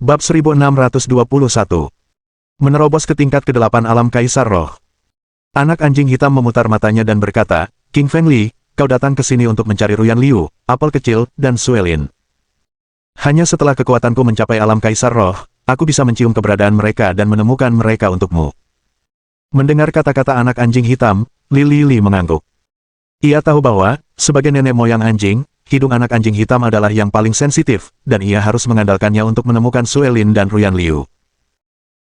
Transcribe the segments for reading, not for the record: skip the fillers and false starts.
Bab 1621. Menerobos ke tingkat ke-8 alam Kaisar Roh. Anak anjing hitam memutar matanya dan berkata, King Feng Li, kau datang ke sini untuk mencari Ruyan Liu, apel kecil, dan Suelin. Hanya setelah kekuatanku mencapai alam Kaisar Roh, aku bisa mencium keberadaan mereka dan menemukan mereka untukmu. Mendengar kata-kata anak anjing hitam, Li mengangguk. Ia tahu bahwa, sebagai nenek moyang anjing, hidung anak anjing hitam adalah yang paling sensitif, dan ia harus mengandalkannya untuk menemukan Suelin dan Ruyan Liu.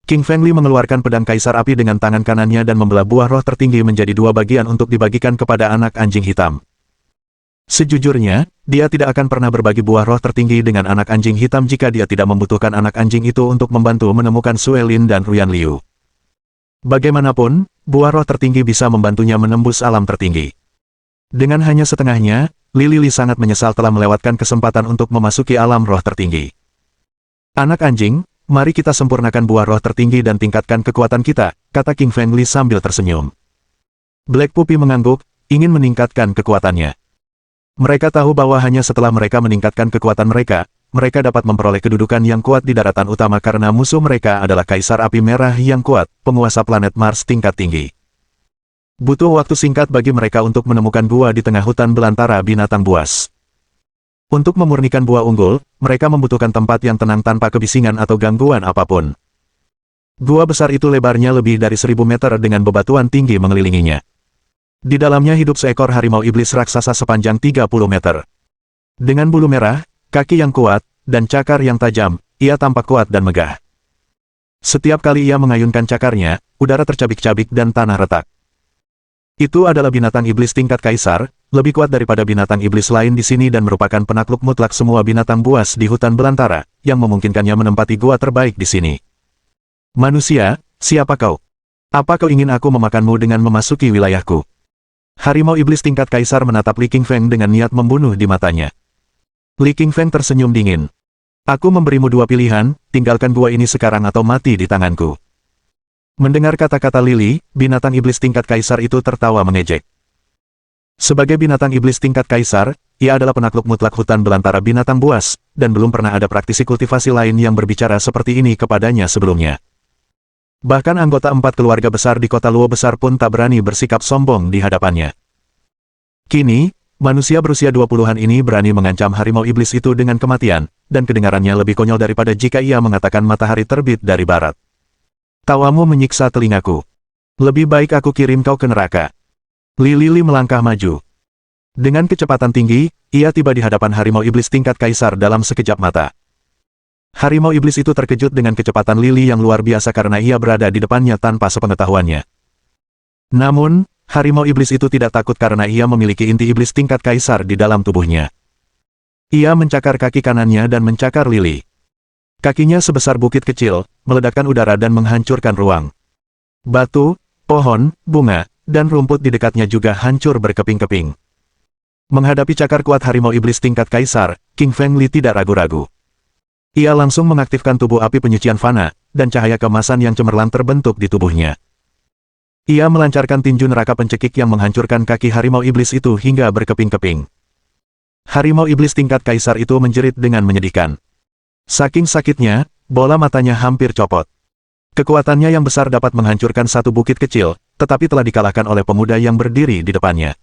King Feng Li mengeluarkan pedang Kaisar Api dengan tangan kanannya dan membelah buah roh tertinggi menjadi dua bagian untuk dibagikan kepada anak anjing hitam. Sejujurnya, dia tidak akan pernah berbagi buah roh tertinggi dengan anak anjing hitam jika dia tidak membutuhkan anak anjing itu untuk membantu menemukan Suelin dan Ruyan Liu. Bagaimanapun, buah roh tertinggi bisa membantunya menembus alam tertinggi. Dengan hanya setengahnya, Li sangat menyesal telah melewatkan kesempatan untuk memasuki alam roh tertinggi. Anak anjing, mari kita sempurnakan buah roh tertinggi dan tingkatkan kekuatan kita, kata King Feng Li sambil tersenyum. Black Puppy mengangguk, ingin meningkatkan kekuatannya. Mereka tahu bahwa hanya setelah mereka meningkatkan kekuatan mereka dapat memperoleh kedudukan yang kuat di daratan utama karena musuh mereka adalah Kaisar Api Merah yang kuat, penguasa planet Mars tingkat tinggi. Butuh waktu singkat bagi mereka untuk menemukan gua di tengah hutan belantara binatang buas. Untuk memurnikan buah unggul, mereka membutuhkan tempat yang tenang tanpa kebisingan atau gangguan apapun. Gua besar itu lebarnya lebih dari 1000 meter dengan bebatuan tinggi mengelilinginya. Di dalamnya hidup seekor harimau iblis raksasa sepanjang 30 meter. Dengan bulu merah, kaki yang kuat, dan cakar yang tajam, ia tampak kuat dan megah. Setiap kali ia mengayunkan cakarnya, udara tercabik-cabik dan tanah retak. Itu adalah binatang iblis tingkat kaisar, lebih kuat daripada binatang iblis lain di sini dan merupakan penakluk mutlak semua binatang buas di hutan belantara, yang memungkinkannya menempati gua terbaik di sini. Manusia, siapa kau? Apa kau ingin aku memakanmu dengan memasuki wilayahku? Harimau iblis tingkat kaisar menatap Li King Feng dengan niat membunuh di matanya. Li King Feng tersenyum dingin. Aku memberimu dua pilihan, tinggalkan gua ini sekarang atau mati di tanganku. Mendengar kata-kata Li, binatang iblis tingkat kaisar itu tertawa mengejek. Sebagai binatang iblis tingkat kaisar, ia adalah penakluk mutlak hutan belantara binatang buas, dan belum pernah ada praktisi kultivasi lain yang berbicara seperti ini kepadanya sebelumnya. Bahkan anggota 4 keluarga besar di kota Luo besar pun tak berani bersikap sombong di hadapannya. Kini, manusia berusia 20-an ini berani mengancam harimau iblis itu dengan kematian, dan kedengarannya lebih konyol daripada jika ia mengatakan matahari terbit dari barat. Tawamu menyiksa telingaku. Lebih baik aku kirim kau ke neraka. Li melangkah maju. Dengan kecepatan tinggi, ia tiba di hadapan harimau iblis tingkat kaisar dalam sekejap mata. Harimau iblis itu terkejut dengan kecepatan Li yang luar biasa karena ia berada di depannya tanpa sepengetahuannya. Namun, harimau iblis itu tidak takut karena ia memiliki inti iblis tingkat kaisar di dalam tubuhnya. Ia mencakar kaki kanannya dan mencakar Li. Kakinya sebesar bukit kecil, meledakkan udara dan menghancurkan ruang. Batu, pohon, bunga, dan rumput di dekatnya juga hancur berkeping-keping. Menghadapi cakar kuat harimau iblis tingkat kaisar, King Feng Li tidak ragu-ragu. Ia langsung mengaktifkan tubuh api penyucian fana, dan cahaya keemasan yang cemerlang terbentuk di tubuhnya. Ia melancarkan tinju neraka pencekik yang menghancurkan kaki harimau iblis itu hingga berkeping-keping. Harimau iblis tingkat kaisar itu menjerit dengan menyedihkan. Saking sakitnya, bola matanya hampir copot. Kekuatannya yang besar dapat menghancurkan satu bukit kecil, tetapi telah dikalahkan oleh pemuda yang berdiri di depannya.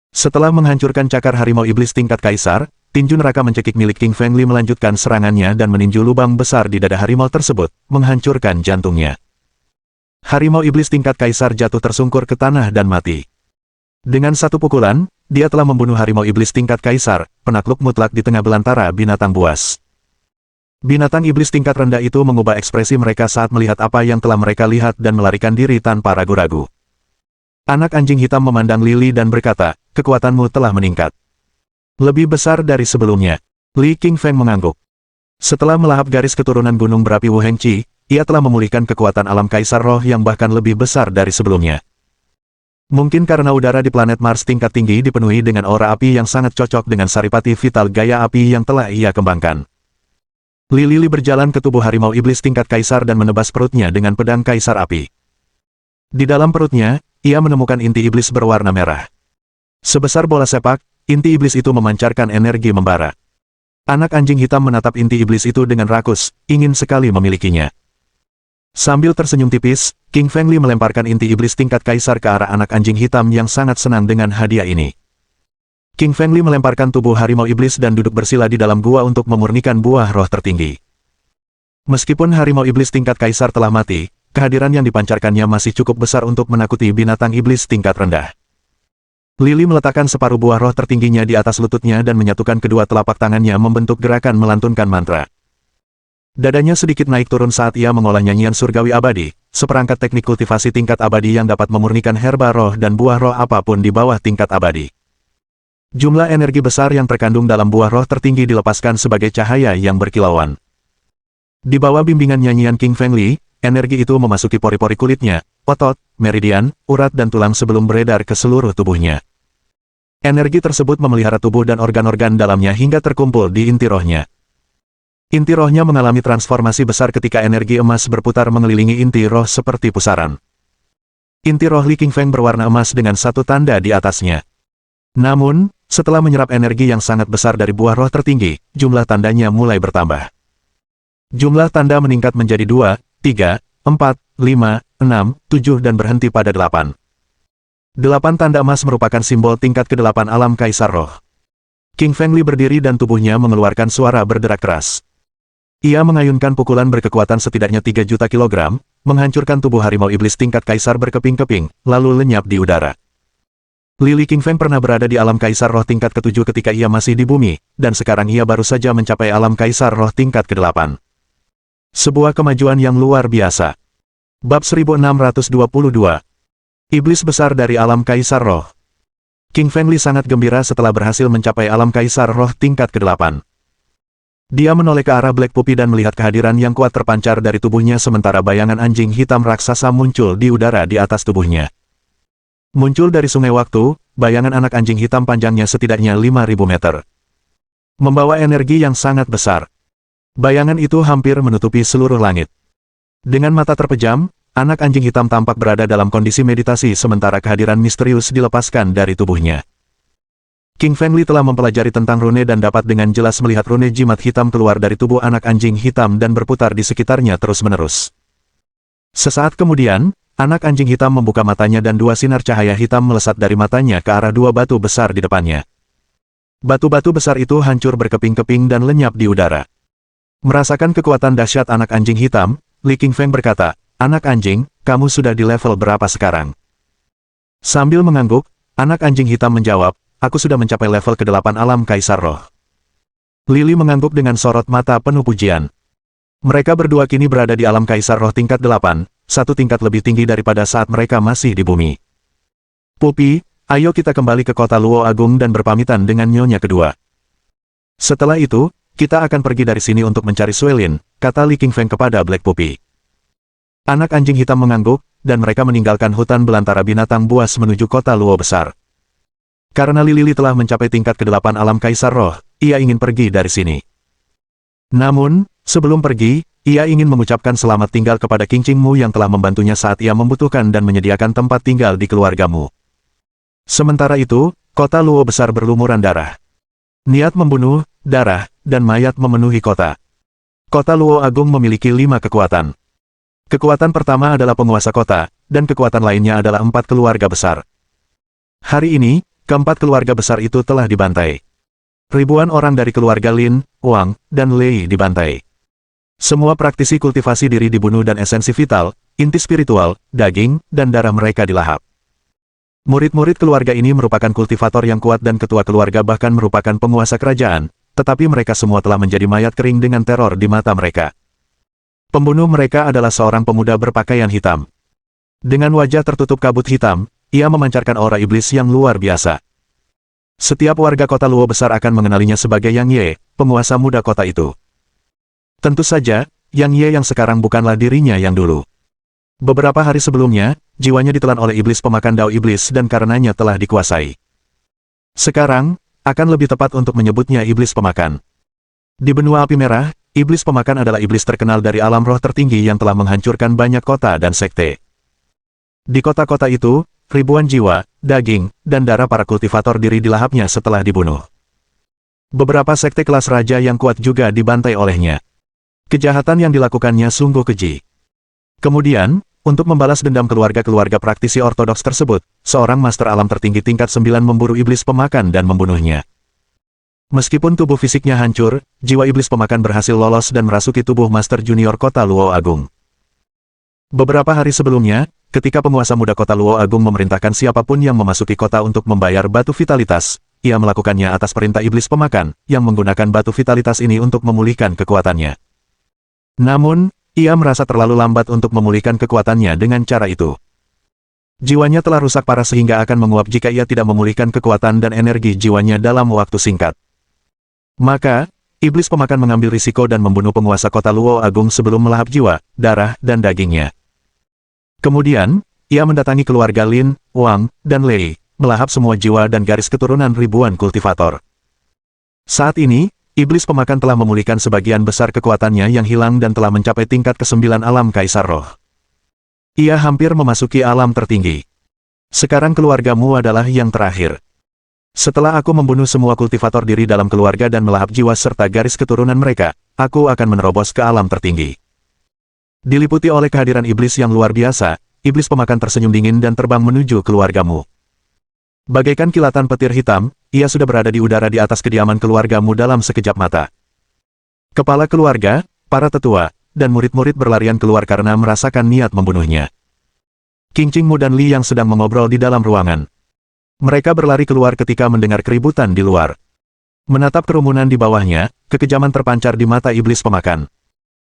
Setelah menghancurkan cakar harimau iblis tingkat kaisar, tinju neraka mencekik milik King Feng Li melanjutkan serangannya dan meninju lubang besar di dada harimau tersebut, menghancurkan jantungnya. Harimau iblis tingkat kaisar jatuh tersungkur ke tanah dan mati. Dengan satu pukulan, dia telah membunuh harimau iblis tingkat kaisar, penakluk mutlak di tengah belantara binatang buas. Binatang iblis tingkat rendah itu mengubah ekspresi mereka saat melihat apa yang telah mereka lihat dan melarikan diri tanpa ragu-ragu. Anak anjing hitam memandang Li dan berkata, kekuatanmu telah meningkat. Lebih besar dari sebelumnya. Li King Feng mengangguk. Setelah melahap garis keturunan gunung berapi Wu Hengqi, ia telah memulihkan kekuatan alam kaisar roh yang bahkan lebih besar dari sebelumnya. Mungkin karena udara di planet Mars tingkat tinggi dipenuhi dengan aura api yang sangat cocok dengan saripati vital gaya api yang telah ia kembangkan. Li berjalan ke tubuh harimau iblis tingkat kaisar dan menebas perutnya dengan pedang kaisar api. Di dalam perutnya, ia menemukan inti iblis berwarna merah. Sebesar bola sepak, inti iblis itu memancarkan energi membara. Anak anjing hitam menatap inti iblis itu dengan rakus, ingin sekali memilikinya. Sambil tersenyum tipis, King Fengli melemparkan inti iblis tingkat kaisar ke arah anak anjing hitam yang sangat senang dengan hadiah ini. King Fengli melemparkan tubuh harimau iblis dan duduk bersila di dalam gua untuk memurnikan buah roh tertinggi. Meskipun harimau iblis tingkat kaisar telah mati, kehadiran yang dipancarkannya masih cukup besar untuk menakuti binatang iblis tingkat rendah. Lily meletakkan separuh buah roh tertingginya di atas lututnya dan menyatukan kedua telapak tangannya membentuk gerakan melantunkan mantra. Dadanya sedikit naik turun saat ia mengolah nyanyian surgawi abadi, seperangkat teknik kultivasi tingkat abadi yang dapat memurnikan herba roh dan buah roh apapun di bawah tingkat abadi. Jumlah energi besar yang terkandung dalam buah roh tertinggi dilepaskan sebagai cahaya yang berkilauan. Di bawah bimbingan nyanyian King Fengli, energi itu memasuki pori-pori kulitnya, otot, meridian, urat dan tulang sebelum beredar ke seluruh tubuhnya. Energi tersebut memelihara tubuh dan organ-organ dalamnya hingga terkumpul di inti rohnya. Inti rohnya mengalami transformasi besar ketika energi emas berputar mengelilingi inti roh seperti pusaran. Inti roh Li Qingfeng berwarna emas dengan satu tanda di atasnya. Namun, setelah menyerap energi yang sangat besar dari buah roh tertinggi, jumlah tandanya mulai bertambah. Jumlah tanda meningkat menjadi 2, 3, 4, 5, 6, 7 dan berhenti pada 8. 8 tanda emas merupakan simbol tingkat ke-8 alam kaisar roh. King Fengli berdiri dan tubuhnya mengeluarkan suara berderak keras. Ia mengayunkan pukulan berkekuatan setidaknya 3 juta kilogram, menghancurkan tubuh harimau iblis tingkat kaisar berkeping-keping, lalu lenyap di udara. Lily Qingfeng pernah berada di alam kaisar roh tingkat ke-7 ketika ia masih di bumi, dan sekarang ia baru saja mencapai alam kaisar roh tingkat ke-8. Sebuah kemajuan yang luar biasa. Bab 1622. Iblis besar dari alam kaisar roh. King Fengli sangat gembira setelah berhasil mencapai alam kaisar roh tingkat ke-8. Dia menoleh ke arah Black Puppy dan melihat kehadiran yang kuat terpancar dari tubuhnya sementara bayangan anjing hitam raksasa muncul di udara di atas tubuhnya. Muncul dari sungai waktu, bayangan anak anjing hitam panjangnya setidaknya 5.000 meter. Membawa energi yang sangat besar. Bayangan itu hampir menutupi seluruh langit. Dengan mata terpejam, anak anjing hitam tampak berada dalam kondisi meditasi sementara kehadiran misterius dilepaskan dari tubuhnya. King Fengli telah mempelajari tentang rune dan dapat dengan jelas melihat rune jimat hitam keluar dari tubuh anak anjing hitam dan berputar di sekitarnya terus-menerus. Sesaat kemudian, anak anjing hitam membuka matanya dan 2 sinar cahaya hitam melesat dari matanya ke arah 2 batu besar di depannya. Batu-batu besar itu hancur berkeping-keping dan lenyap di udara. Merasakan kekuatan dahsyat anak anjing hitam, Li Qingfeng berkata, "Anak anjing, kamu sudah di level berapa sekarang?" Sambil mengangguk, anak anjing hitam menjawab, "Aku sudah mencapai level ke-8 alam kaisar roh." Lily mengangguk dengan sorot mata penuh pujian. Mereka berdua kini berada di alam kaisar roh tingkat 8, satu tingkat lebih tinggi daripada saat mereka masih di bumi. "Puppy, ayo kita kembali ke kota Luo Agung dan berpamitan dengan nyonya kedua. Setelah itu, kita akan pergi dari sini untuk mencari Suelin," kata Li Qingfeng kepada Black Puppy. Anak anjing hitam mengangguk, dan mereka meninggalkan hutan belantara binatang buas menuju kota Luo besar. Karena Lily telah mencapai tingkat ke-8 alam kaisar roh, ia ingin pergi dari sini. Namun, sebelum pergi, ia ingin mengucapkan selamat tinggal kepada King Qingmu yang telah membantunya saat ia membutuhkan dan menyediakan tempat tinggal di keluargamu. Sementara itu, kota Luo besar berlumuran darah. Niat membunuh, darah, dan mayat memenuhi kota. Kota Luo Agung memiliki 5 kekuatan. Kekuatan pertama adalah penguasa kota, dan kekuatan lainnya adalah 4 keluarga besar. Hari ini, keempat keluarga besar itu telah dibantai. Ribuan orang dari keluarga Lin, Wang, dan Lei dibantai. Semua praktisi kultivasi diri dibunuh dan esensi vital, inti spiritual, daging, dan darah mereka dilahap. Murid-murid keluarga ini merupakan kultivator yang kuat dan ketua keluarga bahkan merupakan penguasa kerajaan, tetapi mereka semua telah menjadi mayat kering dengan teror di mata mereka. Pembunuh mereka adalah seorang pemuda berpakaian hitam. Dengan wajah tertutup kabut hitam, ia memancarkan aura iblis yang luar biasa. Setiap warga kota Luo besar akan mengenalinya sebagai Yang Ye, penguasa muda kota itu. Tentu saja, Yang Ye yang sekarang bukanlah dirinya yang dulu. Beberapa hari sebelumnya, jiwanya ditelan oleh iblis pemakan dao iblis dan karenanya telah dikuasai. Sekarang, akan lebih tepat untuk menyebutnya iblis pemakan. Di benua api merah, iblis pemakan adalah iblis terkenal dari alam roh tertinggi yang telah menghancurkan banyak kota dan sekte. Di kota-kota itu, ribuan jiwa, daging, dan darah para kultivator diri dilahapnya setelah dibunuh. Beberapa sekte kelas raja yang kuat juga dibantai olehnya. Kejahatan yang dilakukannya sungguh keji. Kemudian, untuk membalas dendam keluarga-keluarga praktisi ortodoks tersebut, seorang master alam tertinggi tingkat 9 memburu iblis pemakan dan membunuhnya. Meskipun tubuh fisiknya hancur, jiwa iblis pemakan berhasil lolos dan merasuki tubuh Master Junior Kota Luo Agung. Beberapa hari sebelumnya, ketika penguasa muda Kota Luo Agung memerintahkan siapapun yang memasuki kota untuk membayar batu vitalitas, ia melakukannya atas perintah iblis pemakan, yang menggunakan batu vitalitas ini untuk memulihkan kekuatannya. Namun, ia merasa terlalu lambat untuk memulihkan kekuatannya dengan cara itu. Jiwanya telah rusak parah sehingga akan menguap jika ia tidak memulihkan kekuatan dan energi jiwanya dalam waktu singkat. Maka, iblis pemakan mengambil risiko dan membunuh penguasa kota Luo Agung sebelum melahap jiwa, darah, dan dagingnya. Kemudian, ia mendatangi keluarga Lin, Wang, dan Lei, melahap semua jiwa dan garis keturunan ribuan kultivator. Saat ini, iblis pemakan telah memulihkan sebagian besar kekuatannya yang hilang dan telah mencapai tingkat ke-9 alam Kaisar Roh. Ia hampir memasuki alam tertinggi. Sekarang keluargamu adalah yang terakhir. Setelah aku membunuh semua kultivator diri dalam keluarga dan melahap jiwa serta garis keturunan mereka, aku akan menerobos ke alam tertinggi. Diliputi oleh kehadiran iblis yang luar biasa, iblis pemakan tersenyum dingin dan terbang menuju keluargamu. Bagaikan kilatan petir hitam, ia sudah berada di udara di atas kediaman keluargamu dalam sekejap mata. Kepala keluarga, para tetua, dan murid-murid berlarian keluar karena merasakan niat membunuhnya. Qing Qingmu dan Li yang sedang mengobrol di dalam ruangan. Mereka berlari keluar ketika mendengar keributan di luar. Menatap kerumunan di bawahnya, kekejaman terpancar di mata iblis pemakan.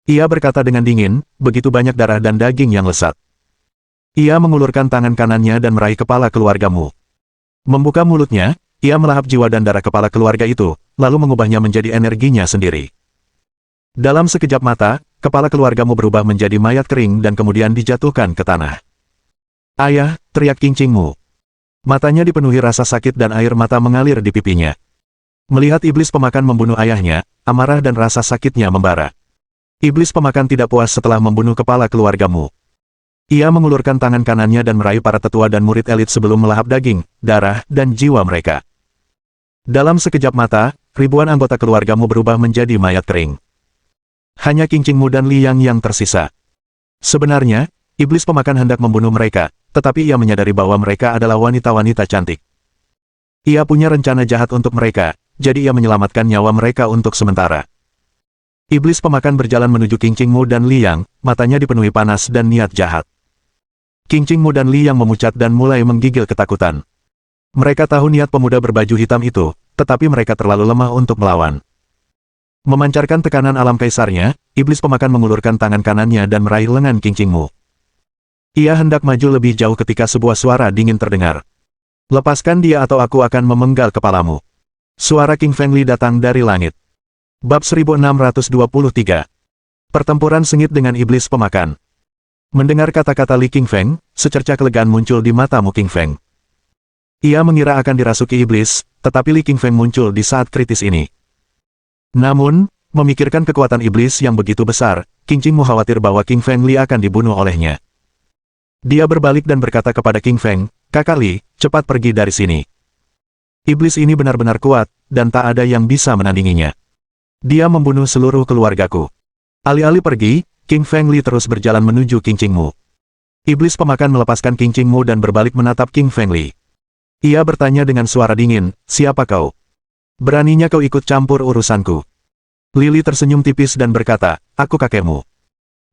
Ia berkata dengan dingin, begitu banyak darah dan daging yang lesat. Ia mengulurkan tangan kanannya dan meraih kepala keluargamu. Membuka mulutnya, ia melahap jiwa dan darah kepala keluarga itu, lalu mengubahnya menjadi energinya sendiri. Dalam sekejap mata, kepala keluargamu berubah menjadi mayat kering dan kemudian dijatuhkan ke tanah. Ayah, teriak Qing Qingmu. Matanya dipenuhi rasa sakit dan air mata mengalir di pipinya. Melihat iblis pemakan membunuh ayahnya, amarah dan rasa sakitnya membara. Iblis pemakan tidak puas setelah membunuh kepala keluargamu. Ia mengulurkan tangan kanannya dan meraih para tetua dan murid elit sebelum melahap daging, darah, dan jiwa mereka. Dalam sekejap mata, ribuan anggota keluargamu berubah menjadi mayat kering. Hanya Qing Qingmu dan Li Yang yang tersisa. Sebenarnya, iblis pemakan hendak membunuh mereka, tetapi ia menyadari bahwa mereka adalah wanita-wanita cantik. Ia punya rencana jahat untuk mereka, jadi ia menyelamatkan nyawa mereka untuk sementara. Iblis pemakan berjalan menuju Qing Qingmu dan Li Yang, matanya dipenuhi panas dan niat jahat. Qing Qingmu dan Li Yang memucat dan mulai menggigil ketakutan. Mereka tahu niat pemuda berbaju hitam itu, tetapi mereka terlalu lemah untuk melawan. Memancarkan tekanan alam kaisarnya, iblis pemakan mengulurkan tangan kanannya dan meraih lengan Qing Qingmu. Ia hendak maju lebih jauh ketika sebuah suara dingin terdengar. Lepaskan dia atau aku akan memenggal kepalamu. Suara King Feng Li datang dari langit. Bab 1623. Pertempuran sengit dengan iblis pemakan. Mendengar kata-kata Li King Feng, secercah kelegaan muncul di matamu King Feng. Ia mengira akan dirasuki iblis, tetapi Li King Feng muncul di saat kritis ini. Namun, memikirkan kekuatan iblis yang begitu besar, Qing Qingmu khawatir bahwa King Feng Li akan dibunuh olehnya. Dia berbalik dan berkata kepada King Feng, "Kakak Li, cepat pergi dari sini. Iblis ini benar-benar kuat, dan tak ada yang bisa menandinginya. Dia membunuh seluruh keluargaku." Alih-alih pergi, King Feng Li terus berjalan menuju Qing Qingmu. Iblis pemakan melepaskan Qing Qingmu dan berbalik menatap King Feng Li. Ia bertanya dengan suara dingin, "Siapa kau? Beraninya kau ikut campur urusanku?" Lili tersenyum tipis dan berkata, "Aku kakekmu.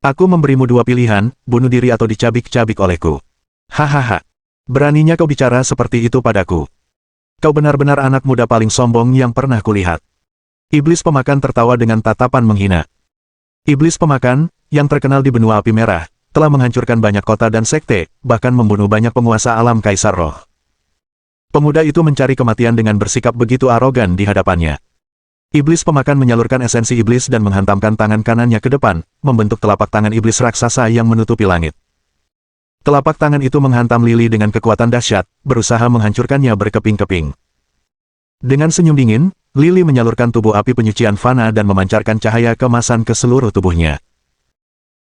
Aku memberimu dua pilihan, bunuh diri atau dicabik-cabik olehku." "Hahaha. Beraninya kau bicara seperti itu padaku. Kau benar-benar anak muda paling sombong yang pernah kulihat." Iblis pemakan tertawa dengan tatapan menghina. Iblis pemakan, yang terkenal di benua api merah, telah menghancurkan banyak kota dan sekte, bahkan membunuh banyak penguasa alam Kaisar Roh. Pemuda itu mencari kematian dengan bersikap begitu arogan di hadapannya. Iblis pemakan menyalurkan esensi iblis dan menghantamkan tangan kanannya ke depan, membentuk telapak tangan iblis raksasa yang menutupi langit. Telapak tangan itu menghantam Lili dengan kekuatan dahsyat, berusaha menghancurkannya berkeping-keping. Dengan senyum dingin, Lili menyalurkan tubuh api penyucian fana dan memancarkan cahaya keemasan ke seluruh tubuhnya.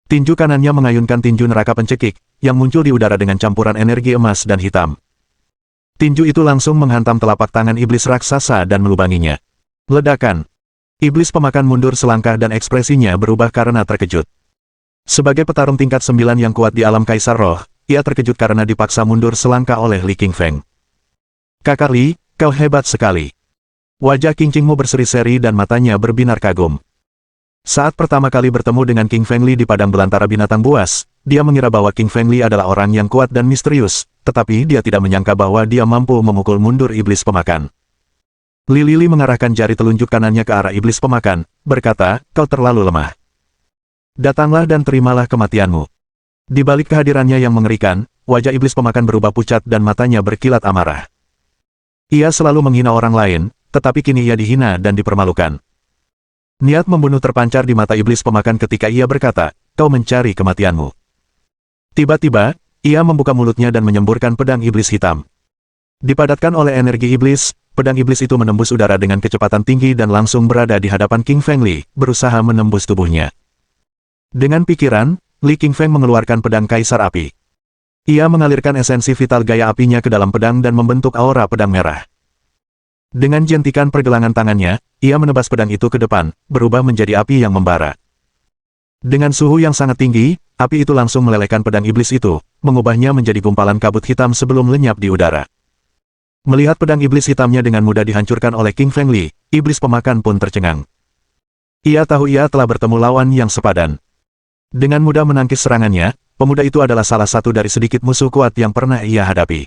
Tinju kanannya mengayunkan tinju neraka pencekik, yang muncul di udara dengan campuran energi emas dan hitam. Tinju itu langsung menghantam telapak tangan iblis raksasa dan melubanginya. Ledakan. Iblis pemakan mundur selangkah dan ekspresinya berubah karena terkejut. Sebagai petarung tingkat 9 yang kuat di alam Kaisar Roh, ia terkejut karena dipaksa mundur selangkah oleh Li Qingfeng. Kakak Li, kau hebat sekali. Wajah Qing Qingmu berseri-seri dan matanya berbinar kagum. Saat pertama kali bertemu dengan King Feng Li di padang belantara binatang buas, dia mengira bahwa King Feng Li adalah orang yang kuat dan misterius, tetapi dia tidak menyangka bahwa dia mampu memukul mundur iblis pemakan. Li Lili mengarahkan jari telunjuk kanannya ke arah iblis pemakan, berkata, kau terlalu lemah. Datanglah dan terimalah kematianmu. Di balik kehadirannya yang mengerikan, wajah iblis pemakan berubah pucat dan matanya berkilat amarah. Ia selalu menghina orang lain, tetapi kini ia dihina dan dipermalukan. Niat membunuh terpancar di mata iblis pemakan ketika ia berkata, kau mencari kematianmu. Tiba-tiba, ia membuka mulutnya dan menyemburkan pedang iblis hitam. Dipadatkan oleh energi iblis, pedang iblis itu menembus udara dengan kecepatan tinggi dan langsung berada di hadapan King Feng Li, berusaha menembus tubuhnya. Dengan pikiran, Li Qingfeng mengeluarkan pedang Kaisar Api. Ia mengalirkan esensi vital gaya apinya ke dalam pedang dan membentuk aura pedang merah. Dengan jentikan pergelangan tangannya, ia menebas pedang itu ke depan, berubah menjadi api yang membara. Dengan suhu yang sangat tinggi, api itu langsung melelehkan pedang iblis itu, mengubahnya menjadi gumpalan kabut hitam sebelum lenyap di udara. Melihat pedang iblis hitamnya dengan mudah dihancurkan oleh King Feng Li, iblis pemakan pun tercengang. Ia tahu ia telah bertemu lawan yang sepadan. Dengan mudah menangkis serangannya, pemuda itu adalah salah satu dari sedikit musuh kuat yang pernah ia hadapi.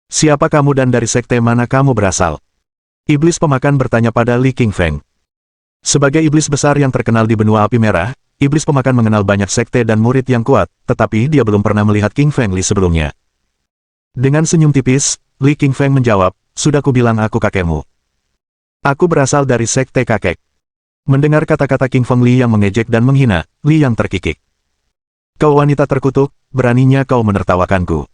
Siapa kamu dan dari sekte mana kamu berasal? Iblis pemakan bertanya pada Li Qingfeng. Sebagai iblis besar yang terkenal di benua api merah, iblis pemakan mengenal banyak sekte dan murid yang kuat, tetapi dia belum pernah melihat King Feng Li sebelumnya. Dengan senyum tipis, Li Qingfeng menjawab, sudah kubilang aku kakekmu. Aku berasal dari sekte kakek. Mendengar kata-kata King Feng Li yang mengejek dan menghina, Li yang terkikik. Kau wanita terkutuk, beraninya kau menertawakanku.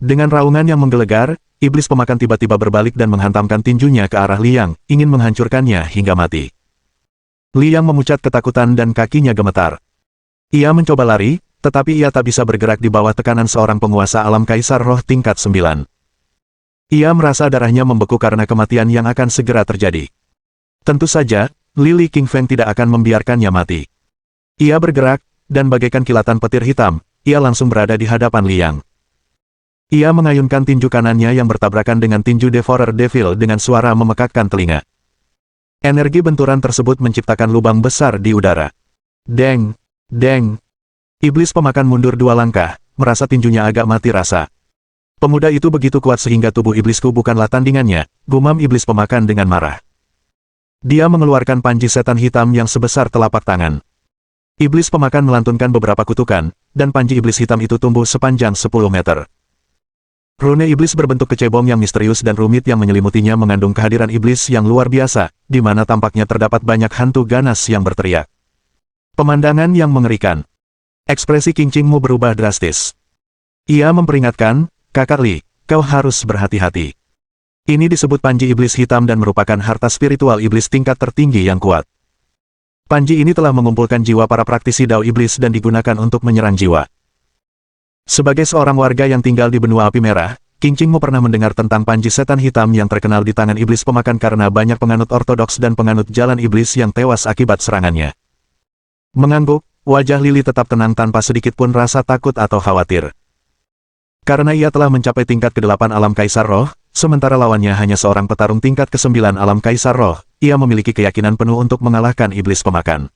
Dengan raungan yang menggelegar, iblis pemakan tiba-tiba berbalik dan menghantamkan tinjunya ke arah Li Yang, ingin menghancurkannya hingga mati. Li Yang memucat ketakutan dan kakinya gemetar. Ia mencoba lari, tetapi ia tak bisa bergerak di bawah tekanan seorang penguasa alam Kaisar Roh tingkat 9. Ia merasa darahnya membeku karena kematian yang akan segera terjadi. Tentu saja, Li Qingfeng tidak akan membiarkannya mati. Ia bergerak, dan bagaikan kilatan petir hitam, ia langsung berada di hadapan Li Yang. Ia mengayunkan tinju kanannya yang bertabrakan dengan tinju Devourer Devil dengan suara memekakkan telinga. Energi benturan tersebut menciptakan lubang besar di udara. Deng! Deng! Iblis pemakan mundur 2 langkah, merasa tinjunya agak mati rasa. Pemuda itu begitu kuat sehingga tubuh iblisku bukanlah tandingannya, gumam iblis pemakan dengan marah. Dia mengeluarkan panji setan hitam yang sebesar telapak tangan. Iblis pemakan melantunkan beberapa kutukan, dan panji iblis hitam itu tumbuh sepanjang 10 meter. Rune iblis berbentuk kecebong yang misterius dan rumit yang menyelimutinya mengandung kehadiran iblis yang luar biasa, di mana tampaknya terdapat banyak hantu ganas yang berteriak. Pemandangan yang mengerikan. Ekspresi King Qingmu berubah drastis. Ia memperingatkan, Kakak Li, kau harus berhati-hati. Ini disebut panji iblis hitam dan merupakan harta spiritual iblis tingkat tertinggi yang kuat. Panji ini telah mengumpulkan jiwa para praktisi Dao iblis dan digunakan untuk menyerang jiwa. Sebagai seorang warga yang tinggal di benua api merah, King Qingmu pernah mendengar tentang panji setan hitam yang terkenal di tangan iblis pemakan karena banyak penganut ortodoks dan penganut jalan iblis yang tewas akibat serangannya. Mengangguk, wajah Lili tetap tenang tanpa sedikit pun rasa takut atau khawatir. Karena ia telah mencapai tingkat ke-8 alam Kaisar Roh, sementara lawannya hanya seorang petarung tingkat ke-9 alam Kaisar Roh, ia memiliki keyakinan penuh untuk mengalahkan iblis pemakan.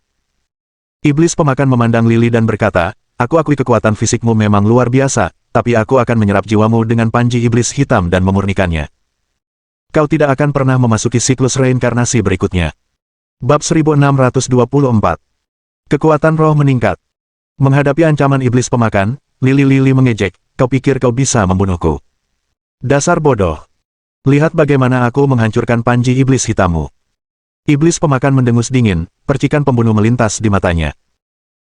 Iblis pemakan memandang Lili dan berkata, aku akui kekuatan fisikmu memang luar biasa, tapi aku akan menyerap jiwamu dengan panji iblis hitam dan memurnikannya. Kau tidak akan pernah memasuki siklus reinkarnasi berikutnya. Bab 1624. Kekuatan roh meningkat. Menghadapi ancaman iblis pemakan, Lili mengejek, kau pikir kau bisa membunuhku? Dasar bodoh. Lihat bagaimana aku menghancurkan panji iblis hitammu. Iblis pemakan mendengus dingin, percikan pembunuh melintas di matanya.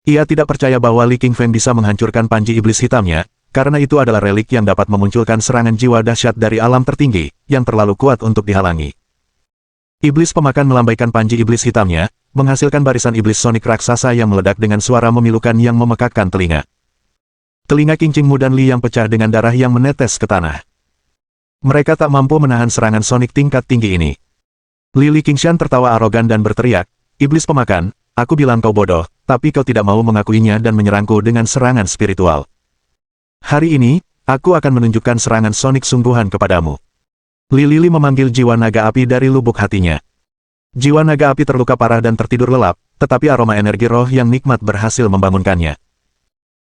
Ia tidak percaya bahwa Li Qingfeng bisa menghancurkan panji iblis hitamnya, karena itu adalah relik yang dapat memunculkan serangan jiwa dahsyat dari alam tertinggi, yang terlalu kuat untuk dihalangi. Iblis pemakan melambaikan panji iblis hitamnya, menghasilkan barisan iblis sonik raksasa yang meledak dengan suara memilukan yang memekakkan telinga. Telinga King Qingmu dan Li yang pecah dengan darah yang menetes ke tanah. Mereka tak mampu menahan serangan sonik tingkat tinggi ini. Lily Qingshan tertawa arogan dan berteriak, "Iblis pemakan, aku bilang kau bodoh, tapi kau tidak mau mengakuinya dan menyerangku dengan serangan spiritual. Hari ini, aku akan menunjukkan serangan sonik sungguhan kepadamu." Lily memanggil jiwa naga api dari lubuk hatinya. Jiwa naga api terluka parah dan tertidur lelap, tetapi aroma energi roh yang nikmat berhasil membangunkannya.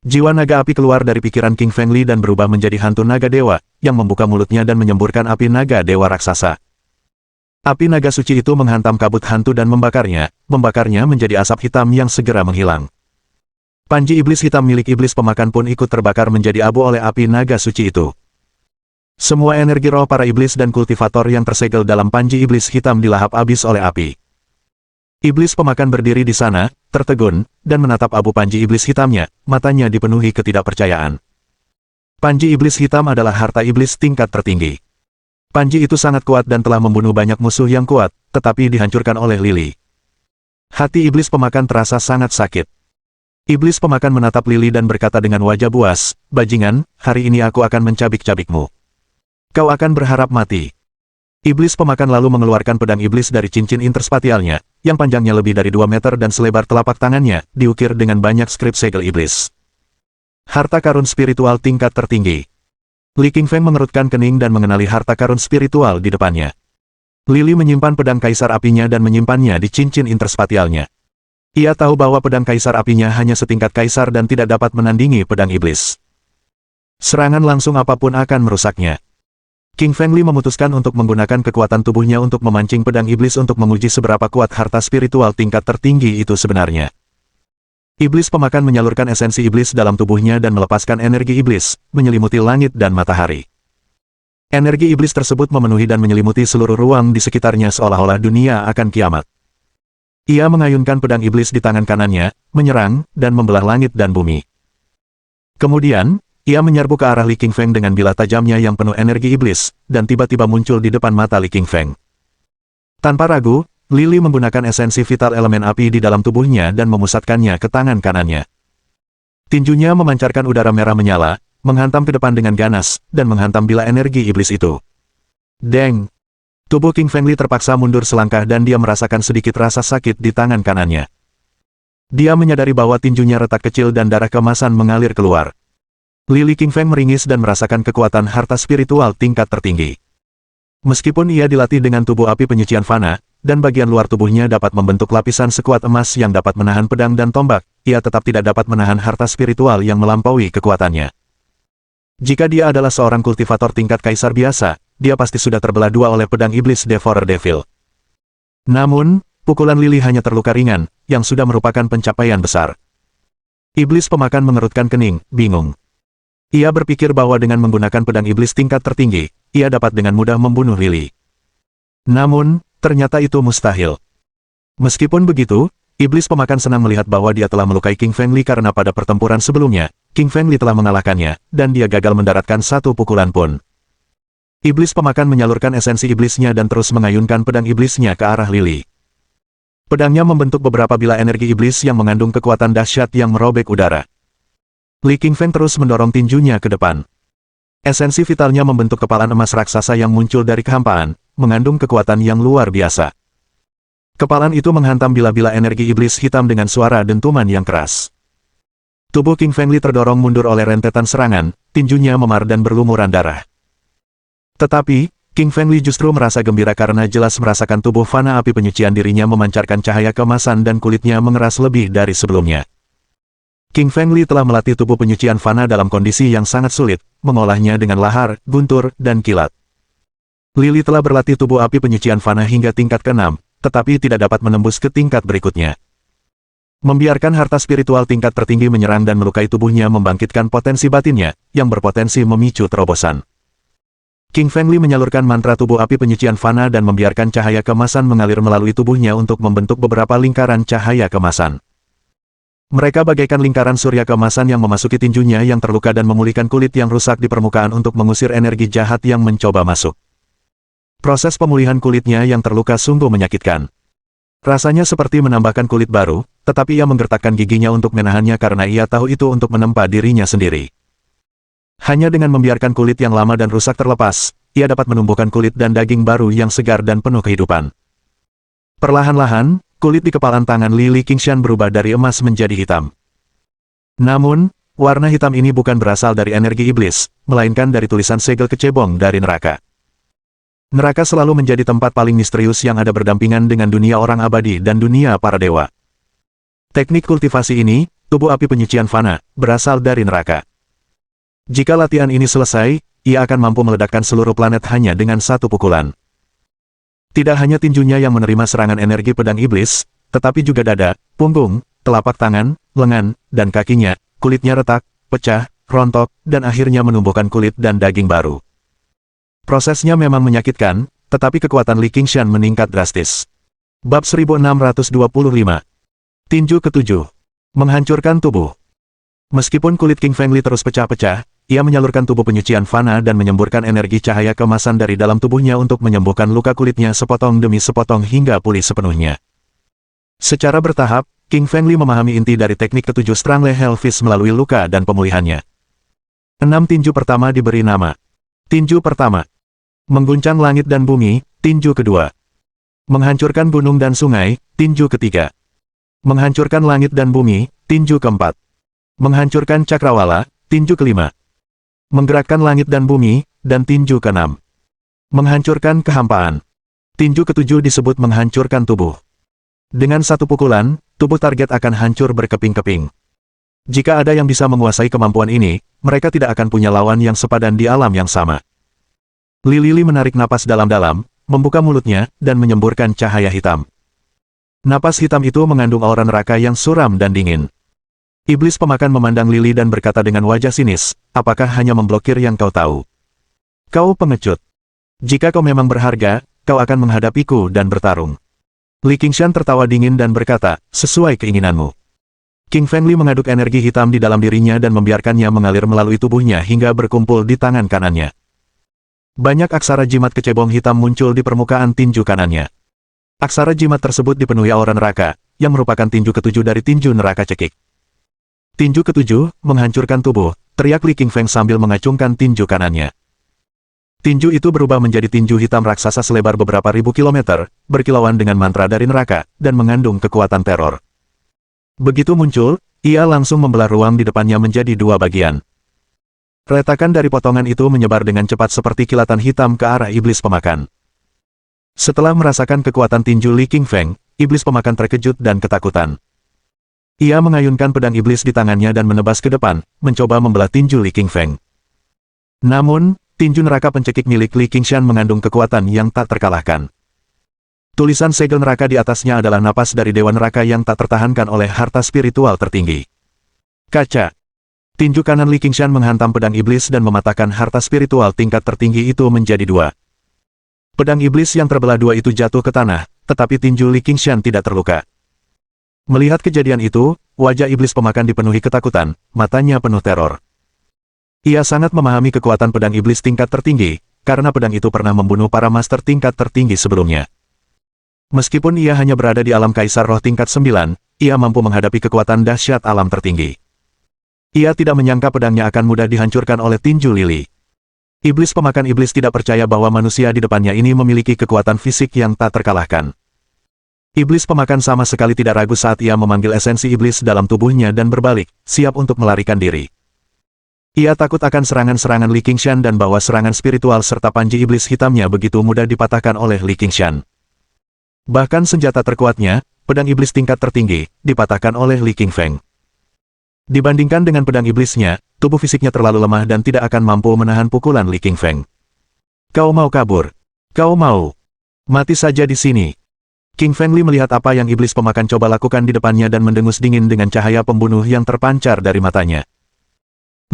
Jiwa naga api keluar dari pikiran King Fengli dan berubah menjadi hantu naga dewa, yang membuka mulutnya dan menyemburkan api naga dewa raksasa. Api naga suci itu menghantam kabut hantu dan membakarnya menjadi asap hitam yang segera menghilang. Panji iblis hitam milik iblis pemakan pun ikut terbakar menjadi abu oleh api naga suci itu. Semua energi roh para iblis dan kultivator yang tersegel dalam panji iblis hitam dilahap habis oleh api. Iblis pemakan berdiri di sana, tertegun, dan menatap abu panji iblis hitamnya, matanya dipenuhi ketidakpercayaan. Panji iblis hitam adalah harta iblis tingkat tertinggi. Panji itu sangat kuat dan telah membunuh banyak musuh yang kuat, tetapi dihancurkan oleh Lily. Hati iblis pemakan terasa sangat sakit. Iblis pemakan menatap Lily dan berkata dengan wajah buas, "Bajingan, hari ini aku akan mencabik-cabikmu. Kau akan berharap mati." Iblis pemakan lalu mengeluarkan pedang iblis dari cincin interspatialnya, yang panjangnya lebih dari 2 meter dan selebar telapak tangannya, diukir dengan banyak skrip segel iblis. Harta karun spiritual tingkat tertinggi. Li Qingfeng mengerutkan kening dan mengenali harta karun spiritual di depannya. Lily menyimpan pedang kaisar apinya dan menyimpannya di cincin interspatialnya. Ia tahu bahwa pedang kaisar apinya hanya setingkat kaisar dan tidak dapat menandingi pedang iblis. Serangan langsung apapun akan merusaknya. King Fengli memutuskan untuk menggunakan kekuatan tubuhnya untuk memancing pedang iblis untuk menguji seberapa kuat harta spiritual tingkat tertinggi itu sebenarnya. Iblis pemakan menyalurkan esensi iblis dalam tubuhnya dan melepaskan energi iblis, menyelimuti langit dan matahari. Energi iblis tersebut memenuhi dan menyelimuti seluruh ruang di sekitarnya seolah-olah dunia akan kiamat. Ia mengayunkan pedang iblis di tangan kanannya, menyerang, dan membelah langit dan bumi. Kemudian, ia menyerbu ke arah Li Qingfeng dengan bilah tajamnya yang penuh energi iblis, dan tiba-tiba muncul di depan mata Li Qingfeng. Tanpa ragu, Lily menggunakan esensi vital elemen api di dalam tubuhnya dan memusatkannya ke tangan kanannya. Tinjunya memancarkan udara merah menyala, menghantam ke depan dengan ganas, dan menghantam bilah energi iblis itu. Deng! Tubuh King Fengli terpaksa mundur selangkah dan dia merasakan sedikit rasa sakit di tangan kanannya. Dia menyadari bahwa tinjunya retak kecil dan darah kemasan mengalir keluar. Lily Qingfeng meringis dan merasakan kekuatan harta spiritual tingkat tertinggi. Meskipun ia dilatih dengan tubuh api penyucian fana, dan bagian luar tubuhnya dapat membentuk lapisan sekuat emas yang dapat menahan pedang dan tombak, ia tetap tidak dapat menahan harta spiritual yang melampaui kekuatannya. Jika dia adalah seorang kultivator tingkat kaisar biasa, dia pasti sudah terbelah dua oleh pedang iblis Devourer Devil. Namun, pukulan Lily hanya terluka ringan, yang sudah merupakan pencapaian besar. Iblis pemakan mengerutkan kening, bingung. Ia berpikir bahwa dengan menggunakan pedang iblis tingkat tertinggi, ia dapat dengan mudah membunuh Lily. Namun, ternyata itu mustahil. Meskipun begitu, iblis pemakan senang melihat bahwa dia telah melukai King Fengli karena pada pertempuran sebelumnya, King Fengli telah mengalahkannya, dan dia gagal mendaratkan satu pukulan pun. Iblis pemakan menyalurkan esensi iblisnya dan terus mengayunkan pedang iblisnya ke arah Lily. Pedangnya membentuk beberapa bilah energi iblis yang mengandung kekuatan dahsyat yang merobek udara. Li Qingfeng terus mendorong tinjunya ke depan. Esensi vitalnya membentuk kepalan emas raksasa yang muncul dari kehampaan, mengandung kekuatan yang luar biasa. Kepalan itu menghantam bilah-bilah energi iblis hitam dengan suara dentuman yang keras. Tubuh King Fengli terdorong mundur oleh rentetan serangan, tinjunya memar dan berlumuran darah. Tetapi, King Fengli justru merasa gembira karena jelas merasakan tubuh fana api penyucian dirinya memancarkan cahaya keemasan dan kulitnya mengeras lebih dari sebelumnya. King Fengli telah melatih tubuh penyucian fana dalam kondisi yang sangat sulit, mengolahnya dengan lahar, guntur, dan kilat. Lily telah berlatih tubuh api penyucian fana hingga tingkat ke-6, tetapi tidak dapat menembus ke tingkat berikutnya. Membiarkan harta spiritual tingkat tertinggi menyerang dan melukai tubuhnya membangkitkan potensi batinnya, yang berpotensi memicu terobosan. King Fengli menyalurkan mantra tubuh api penyucian fana dan membiarkan cahaya kemasan mengalir melalui tubuhnya untuk membentuk beberapa lingkaran cahaya kemasan. Mereka bagaikan lingkaran surya kemasan yang memasuki tinjunya yang terluka dan memulihkan kulit yang rusak di permukaan untuk mengusir energi jahat yang mencoba masuk. Proses pemulihan kulitnya yang terluka sungguh menyakitkan. Rasanya seperti menambahkan kulit baru, tetapi ia menggertakkan giginya untuk menahannya karena ia tahu itu untuk menempa dirinya sendiri. Hanya dengan membiarkan kulit yang lama dan rusak terlepas, ia dapat menumbuhkan kulit dan daging baru yang segar dan penuh kehidupan. Perlahan-lahan, kulit di kepalan tangan Li Qingshan berubah dari emas menjadi hitam. Namun, warna hitam ini bukan berasal dari energi iblis, melainkan dari tulisan segel kecebong dari neraka. Neraka selalu menjadi tempat paling misterius yang ada berdampingan dengan dunia orang abadi dan dunia para dewa. Teknik kultivasi ini, tubuh api penyucian fana, berasal dari neraka. Jika latihan ini selesai, ia akan mampu meledakkan seluruh planet hanya dengan satu pukulan. Tidak hanya tinjunya yang menerima serangan energi pedang iblis, tetapi juga dada, punggung, telapak tangan, lengan, dan kakinya, kulitnya retak, pecah, rontok, dan akhirnya menumbuhkan kulit dan daging baru. Prosesnya memang menyakitkan, tetapi kekuatan Li Qingshan meningkat drastis. Bab 1625. Tinju ketujuh. Menghancurkan tubuh. Meskipun kulit King Fengli terus pecah-pecah, ia menyalurkan tubuh penyucian fana dan menyemburkan energi cahaya keemasan dari dalam tubuhnya untuk menyembuhkan luka kulitnya sepotong demi sepotong hingga pulih sepenuhnya. Secara bertahap, King Fengli memahami inti dari teknik ketujuh Strangle Hell Fist melalui luka dan pemulihannya. 6 tinju pertama diberi nama. Tinju pertama. Mengguncang langit dan bumi, tinju kedua. Menghancurkan gunung dan sungai, tinju ketiga. Menghancurkan langit dan bumi, tinju keempat. Menghancurkan cakrawala, tinju kelima. Menggerakkan langit dan bumi, dan tinju keenam. Menghancurkan kehampaan. Tinju ketujuh disebut menghancurkan tubuh. Dengan satu pukulan, tubuh target akan hancur berkeping-keping. Jika ada yang bisa menguasai kemampuan ini, mereka tidak akan punya lawan yang sepadan di alam yang sama. Li Lili menarik napas dalam-dalam, membuka mulutnya, dan menyemburkan cahaya hitam. Napas hitam itu mengandung aura neraka yang suram dan dingin. Iblis pemakan memandang Lili dan berkata dengan wajah sinis, apakah hanya memblokir yang kau tahu? Kau pengecut. Jika kau memang berharga, kau akan menghadapiku dan bertarung. Li Qingshan tertawa dingin dan berkata, sesuai keinginanmu. King Fengli mengaduk energi hitam di dalam dirinya dan membiarkannya mengalir melalui tubuhnya hingga berkumpul di tangan kanannya. Banyak aksara jimat kecebong hitam muncul di permukaan tinju kanannya. Aksara jimat tersebut dipenuhi aura neraka, yang merupakan tinju ketujuh dari tinju neraka cekik. Tinju ketujuh, menghancurkan tubuh, teriak Li Qingfeng sambil mengacungkan tinju kanannya. Tinju itu berubah menjadi tinju hitam raksasa selebar beberapa ribu kilometer, berkilauan dengan mantra dari neraka, dan mengandung kekuatan teror. Begitu muncul, ia langsung membelah ruang di depannya menjadi dua bagian. Retakan dari potongan itu menyebar dengan cepat seperti kilatan hitam ke arah iblis pemakan. Setelah merasakan kekuatan tinju Li Qingfeng, iblis pemakan terkejut dan ketakutan. Ia mengayunkan pedang iblis di tangannya dan menebas ke depan, mencoba membelah tinju Li Qingfeng. Namun, tinju neraka pencekik milik Li Qingshan mengandung kekuatan yang tak terkalahkan. Tulisan segel neraka di atasnya adalah napas dari dewa neraka yang tak tertahankan oleh harta spiritual tertinggi. Kaca. Tinju kanan Li Qingshan menghantam pedang iblis dan mematahkan harta spiritual tingkat tertinggi itu menjadi dua. Pedang iblis yang terbelah dua itu jatuh ke tanah, tetapi tinju Li Qingshan tidak terluka. Melihat kejadian itu, wajah iblis pemakan dipenuhi ketakutan, matanya penuh teror. Ia sangat memahami kekuatan pedang iblis tingkat tertinggi, karena pedang itu pernah membunuh para master tingkat tertinggi sebelumnya. Meskipun ia hanya berada di alam kaisar roh tingkat 9, ia mampu menghadapi kekuatan dahsyat alam tertinggi. Ia tidak menyangka pedangnya akan mudah dihancurkan oleh tinju Lili. Iblis pemakan iblis tidak percaya bahwa manusia di depannya ini memiliki kekuatan fisik yang tak terkalahkan. Iblis pemakan sama sekali tidak ragu saat ia memanggil esensi iblis dalam tubuhnya dan berbalik, siap untuk melarikan diri. Ia takut akan serangan-serangan Li Qingshan dan bahwa serangan spiritual serta panji iblis hitamnya begitu mudah dipatahkan oleh Li Qingshan. Bahkan senjata terkuatnya, pedang iblis tingkat tertinggi, dipatahkan oleh Li Qingfeng. Dibandingkan dengan pedang iblisnya, tubuh fisiknya terlalu lemah dan tidak akan mampu menahan pukulan Li Qingfeng. Kau mau kabur? Kau mau mati saja di sini? King Fengli melihat apa yang iblis pemakan coba lakukan di depannya dan mendengus dingin dengan cahaya pembunuh yang terpancar dari matanya.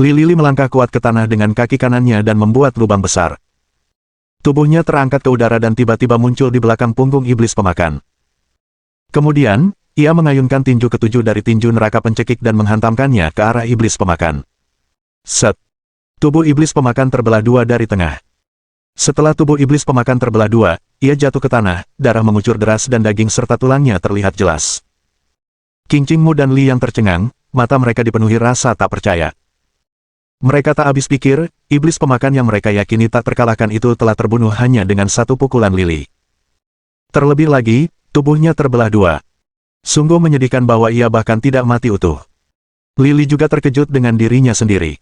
Li Lili melangkah kuat ke tanah dengan kaki kanannya dan membuat lubang besar. Tubuhnya terangkat ke udara dan tiba-tiba muncul di belakang punggung iblis pemakan. Kemudian, ia mengayunkan tinju ketujuh dari tinju neraka pencekik dan menghantamkannya ke arah iblis pemakan. Set! Tubuh iblis pemakan terbelah dua dari tengah. Setelah tubuh iblis pemakan terbelah dua, ia jatuh ke tanah, darah mengucur deras dan daging serta tulangnya terlihat jelas. Qing Qingmu dan Li yang tercengang, mata mereka dipenuhi rasa tak percaya. Mereka tak habis pikir, iblis pemakan yang mereka yakini tak terkalahkan itu telah terbunuh hanya dengan satu pukulan Lili. Terlebih lagi, Tubuhnya terbelah dua. Sungguh menyedihkan bahwa ia bahkan tidak mati utuh. Lily juga terkejut dengan dirinya sendiri.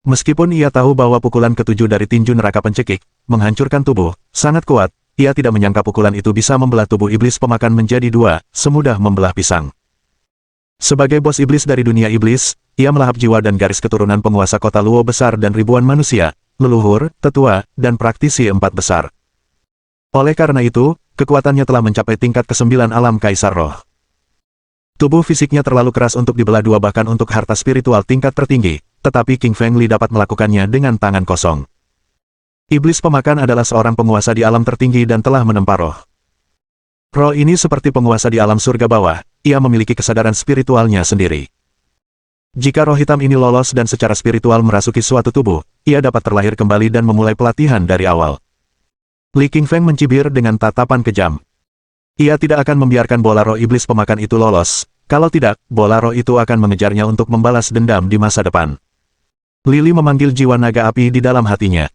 Meskipun ia tahu bahwa pukulan ketujuh dari tinju neraka pencekik, menghancurkan tubuh, sangat kuat, ia tidak menyangka pukulan itu bisa membelah tubuh iblis pemakan menjadi dua, semudah membelah pisang. Sebagai bos iblis dari dunia iblis, ia melahap jiwa dan garis keturunan penguasa kota Luo besar dan ribuan manusia, leluhur, tetua, dan praktisi empat besar. Oleh karena itu, kekuatannya telah mencapai tingkat ke-9 alam Kaisar Roh. Tubuh fisiknya terlalu keras untuk dibelah dua bahkan untuk harta spiritual tingkat tertinggi, tetapi King Feng Li dapat melakukannya dengan tangan kosong. Iblis pemakan adalah seorang penguasa di alam tertinggi dan telah menempa roh. Roh ini seperti penguasa di alam surga bawah, ia memiliki kesadaran spiritualnya sendiri. Jika roh hitam ini lolos dan secara spiritual merasuki suatu tubuh, ia dapat terlahir kembali dan memulai pelatihan dari awal. Li King Feng mencibir dengan tatapan kejam. Ia tidak akan membiarkan bola roh iblis pemakan itu lolos, kalau tidak, bola roh itu akan mengejarnya untuk membalas dendam di masa depan. Lily memanggil jiwa naga api di dalam hatinya.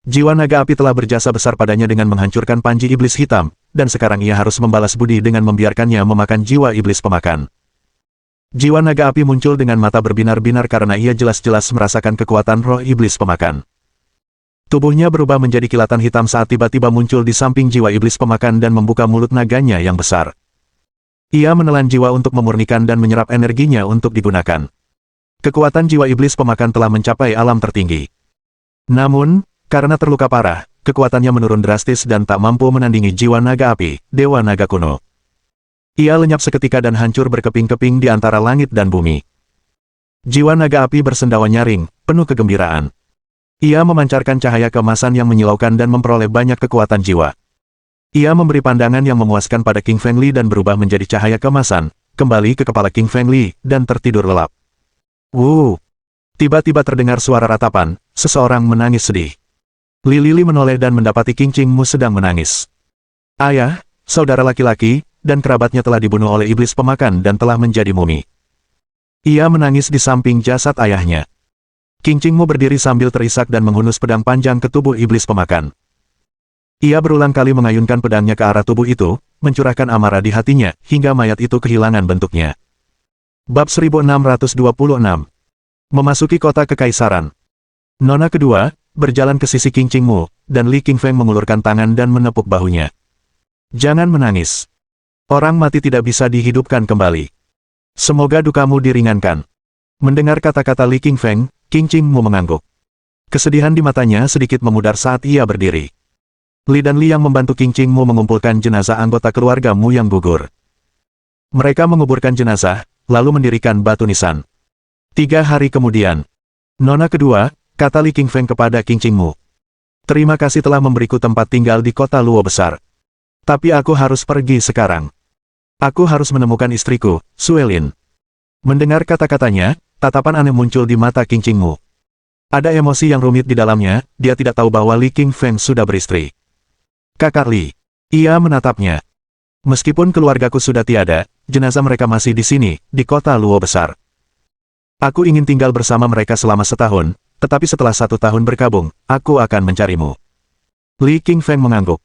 Jiwa naga api telah berjasa besar padanya dengan menghancurkan panji iblis hitam, dan sekarang ia harus membalas budi dengan membiarkannya memakan jiwa iblis pemakan. Jiwa naga api muncul dengan mata berbinar-binar karena ia jelas-jelas merasakan kekuatan roh iblis pemakan. Tubuhnya berubah menjadi kilatan hitam saat tiba-tiba muncul di samping jiwa iblis pemakan dan membuka mulut naganya yang besar. Ia menelan jiwa untuk memurnikan dan menyerap energinya untuk digunakan. Kekuatan jiwa iblis pemakan telah mencapai alam tertinggi. Namun, karena terluka parah, kekuatannya menurun drastis dan tak mampu menandingi jiwa naga api, dewa naga kuno. Ia lenyap seketika dan hancur berkeping-keping di antara langit dan bumi. Jiwa naga api bersendawa nyaring, penuh kegembiraan. Ia memancarkan cahaya keemasan yang menyilaukan dan memperoleh banyak kekuatan jiwa. Ia memberi pandangan yang memuaskan pada King Feng Li dan berubah menjadi cahaya keemasan, kembali ke kepala King Feng Li, dan tertidur lelap. Wuh! Tiba-tiba terdengar suara ratapan, seseorang menangis sedih. Lily menoleh dan mendapati King Ching Mu sedang menangis. Ayah, saudara laki-laki, dan kerabatnya telah dibunuh oleh iblis pemakan dan telah menjadi mumi. Ia menangis di samping jasad ayahnya. King Ching Mu berdiri sambil terisak dan menghunus pedang panjang ke tubuh iblis pemakan. Ia berulang kali mengayunkan pedangnya ke arah tubuh itu, mencurahkan amarah di hatinya, hingga mayat itu kehilangan bentuknya. Bab 1626. Memasuki kota kekaisaran. Nona kedua, berjalan ke sisi King Ching Mu, dan Li King Feng mengulurkan tangan dan menepuk bahunya. Jangan menangis. Orang mati tidak bisa dihidupkan kembali. Semoga dukamu diringankan. Mendengar kata-kata Li King Feng, King Ching Mu mengangguk. Kesedihan di matanya sedikit memudar saat ia berdiri. Li dan Li yang membantu King Ching Mu mengumpulkan jenazah anggota keluarga Mu yang gugur. Mereka menguburkan jenazah, lalu mendirikan batu nisan. 3 hari kemudian. Nona kedua, kata Li King Feng kepada King Ching Mu. Terima kasih telah memberiku tempat tinggal di kota Luo besar. Tapi aku harus pergi sekarang. Aku harus menemukan istriku, Suelin. Mendengar kata-katanya, tatapan aneh muncul di mata King Ching Mu. Ada emosi yang rumit di dalamnya, dia tidak tahu bahwa Li King Feng sudah beristri. Kakak Li. Ia menatapnya. Meskipun keluargaku sudah tiada, jenazah mereka masih di sini, di kota Luo besar. Aku ingin tinggal bersama mereka selama setahun, tetapi setelah 1 tahun berkabung, aku akan mencarimu. Li King Feng mengangguk.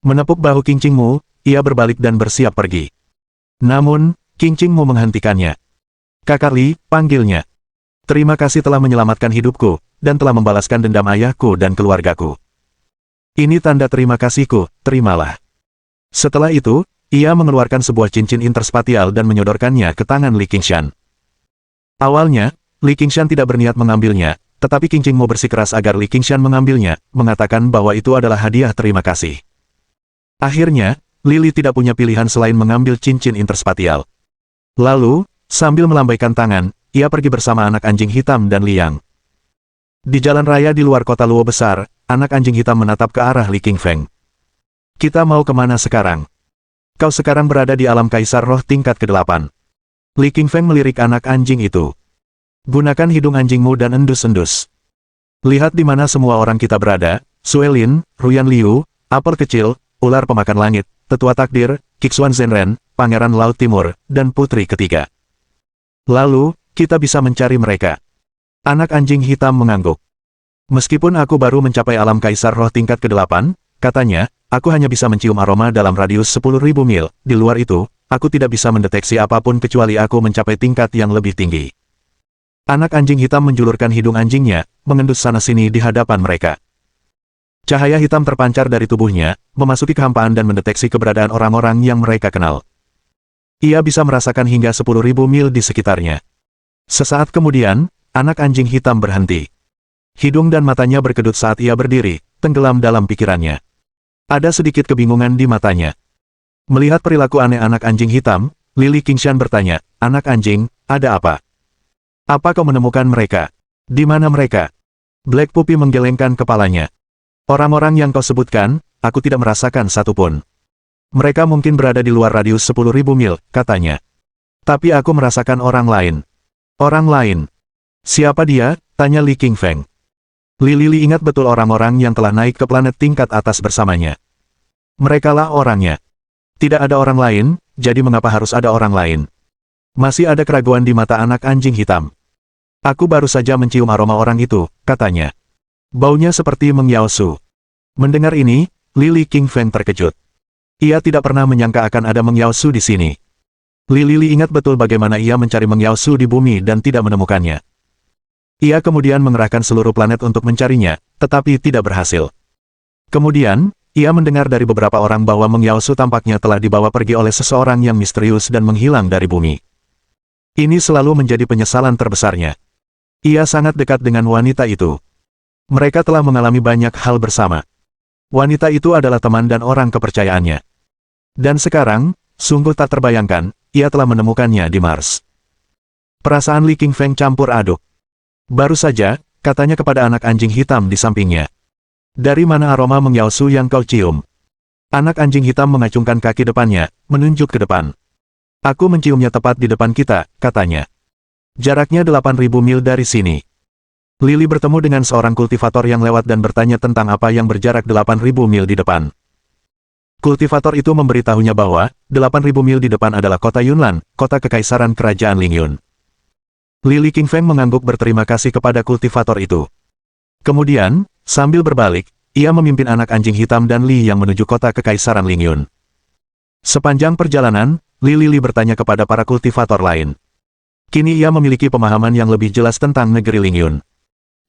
Menepuk bahu King Ching Mu, ia berbalik dan bersiap pergi. Namun, King Ching Mu menghentikannya. Kakak Li, panggilnya. Terima kasih telah menyelamatkan hidupku, dan telah membalaskan dendam ayahku dan keluargaku. Ini tanda terima kasihku, terimalah. Setelah itu, ia mengeluarkan sebuah cincin interspatial dan menyodorkannya ke tangan Li Qingshan. Awalnya, Li Qingshan tidak berniat mengambilnya, tetapi King Ching Mu bersikeras agar Li Qingshan mengambilnya, mengatakan bahwa itu adalah hadiah terima kasih. Akhirnya, Lily tidak punya pilihan selain mengambil cincin interspatial. Lalu, sambil melambaikan tangan, ia pergi bersama anak anjing hitam dan Liang. Di jalan raya di luar kota Luo besar, anak anjing hitam menatap ke arah Li King Feng. Kita mau kemana sekarang? Kau sekarang berada di alam kaisar roh tingkat ke-8. Li King Feng melirik anak anjing itu. Gunakan hidung anjingmu dan endus-endus. Lihat di mana semua orang kita berada, Suelin, Ruyan Liu, apel kecil, ular pemakan langit, tetua takdir, Kixuan Zhenren, pangeran laut timur, dan putri ketiga. Lalu, kita bisa mencari mereka. Anak anjing hitam mengangguk. Meskipun aku baru mencapai alam kaisar roh tingkat ke-8, katanya, Aku hanya bisa mencium aroma dalam radius 10.000 mil. Di luar itu, aku tidak bisa mendeteksi apapun kecuali aku mencapai tingkat yang lebih tinggi. Anak anjing hitam menjulurkan hidung anjingnya, mengendus sana-sini di hadapan mereka. Cahaya hitam terpancar dari tubuhnya, memasuki kehampaan dan mendeteksi keberadaan orang-orang yang mereka kenal. Ia bisa merasakan hingga 10.000 mil di sekitarnya. Sesaat kemudian, anak anjing hitam berhenti. Hidung dan matanya berkedut saat ia berdiri, tenggelam dalam pikirannya. Ada sedikit kebingungan di matanya. Melihat perilaku aneh anak anjing hitam, Lily Qingshan bertanya, "Anak anjing, ada apa? Apa kau menemukan mereka? Di mana mereka?" Black Puppy menggelengkan kepalanya. "Orang-orang yang kau sebutkan, aku tidak merasakan satupun. Mereka mungkin berada di luar radius 10.000 mil, katanya. Tapi aku merasakan orang lain." "Orang lain? Siapa dia?" tanya Li Qingfeng. Lily ingat betul orang-orang yang telah naik ke planet tingkat atas bersamanya. Merekalah orangnya. Tidak ada orang lain, jadi mengapa harus ada orang lain? Masih ada keraguan di mata anak anjing hitam. "Aku baru saja mencium aroma orang itu," katanya. "Baunya seperti Meng Yaosu." Mendengar ini, Lily Qingfeng terkejut. Ia tidak pernah menyangka akan ada Meng Yaosu di sini. Lily ingat betul bagaimana ia mencari Meng Yaosu di bumi dan tidak menemukannya. Ia kemudian mengerahkan seluruh planet untuk mencarinya, tetapi tidak berhasil. Kemudian, ia mendengar dari beberapa orang bahwa Meng Yaosu tampaknya telah dibawa pergi oleh seseorang yang misterius dan menghilang dari bumi. Ini selalu menjadi penyesalan terbesarnya. Ia sangat dekat dengan wanita itu. Mereka telah mengalami banyak hal bersama. Wanita itu adalah teman dan orang kepercayaannya. Dan sekarang, sungguh tak terbayangkan, ia telah menemukannya di Mars. Perasaan Li Qingfeng campur aduk. Baru saja, katanya kepada anak anjing hitam di sampingnya. "Dari mana aroma Meng Yaosu yang kau cium?" Anak anjing hitam mengacungkan kaki depannya, menunjuk ke depan. "Aku menciumnya tepat di depan kita," katanya. "Jaraknya 8.000 mil dari sini." Lily bertemu dengan seorang kultivator yang lewat dan bertanya tentang apa yang berjarak 8.000 mil di depan. Kultivator itu memberitahunya bahwa 8.000 mil di depan adalah kota Yunlan, kota kekaisaran kerajaan Lingyun. Lily Qingfeng mengangguk berterima kasih kepada kultivator itu. Kemudian, sambil berbalik, ia memimpin anak anjing hitam dan Li yang menuju kota kekaisaran Lingyun. Sepanjang perjalanan, Lily bertanya kepada para kultivator lain. Kini ia memiliki pemahaman yang lebih jelas tentang negeri Lingyun.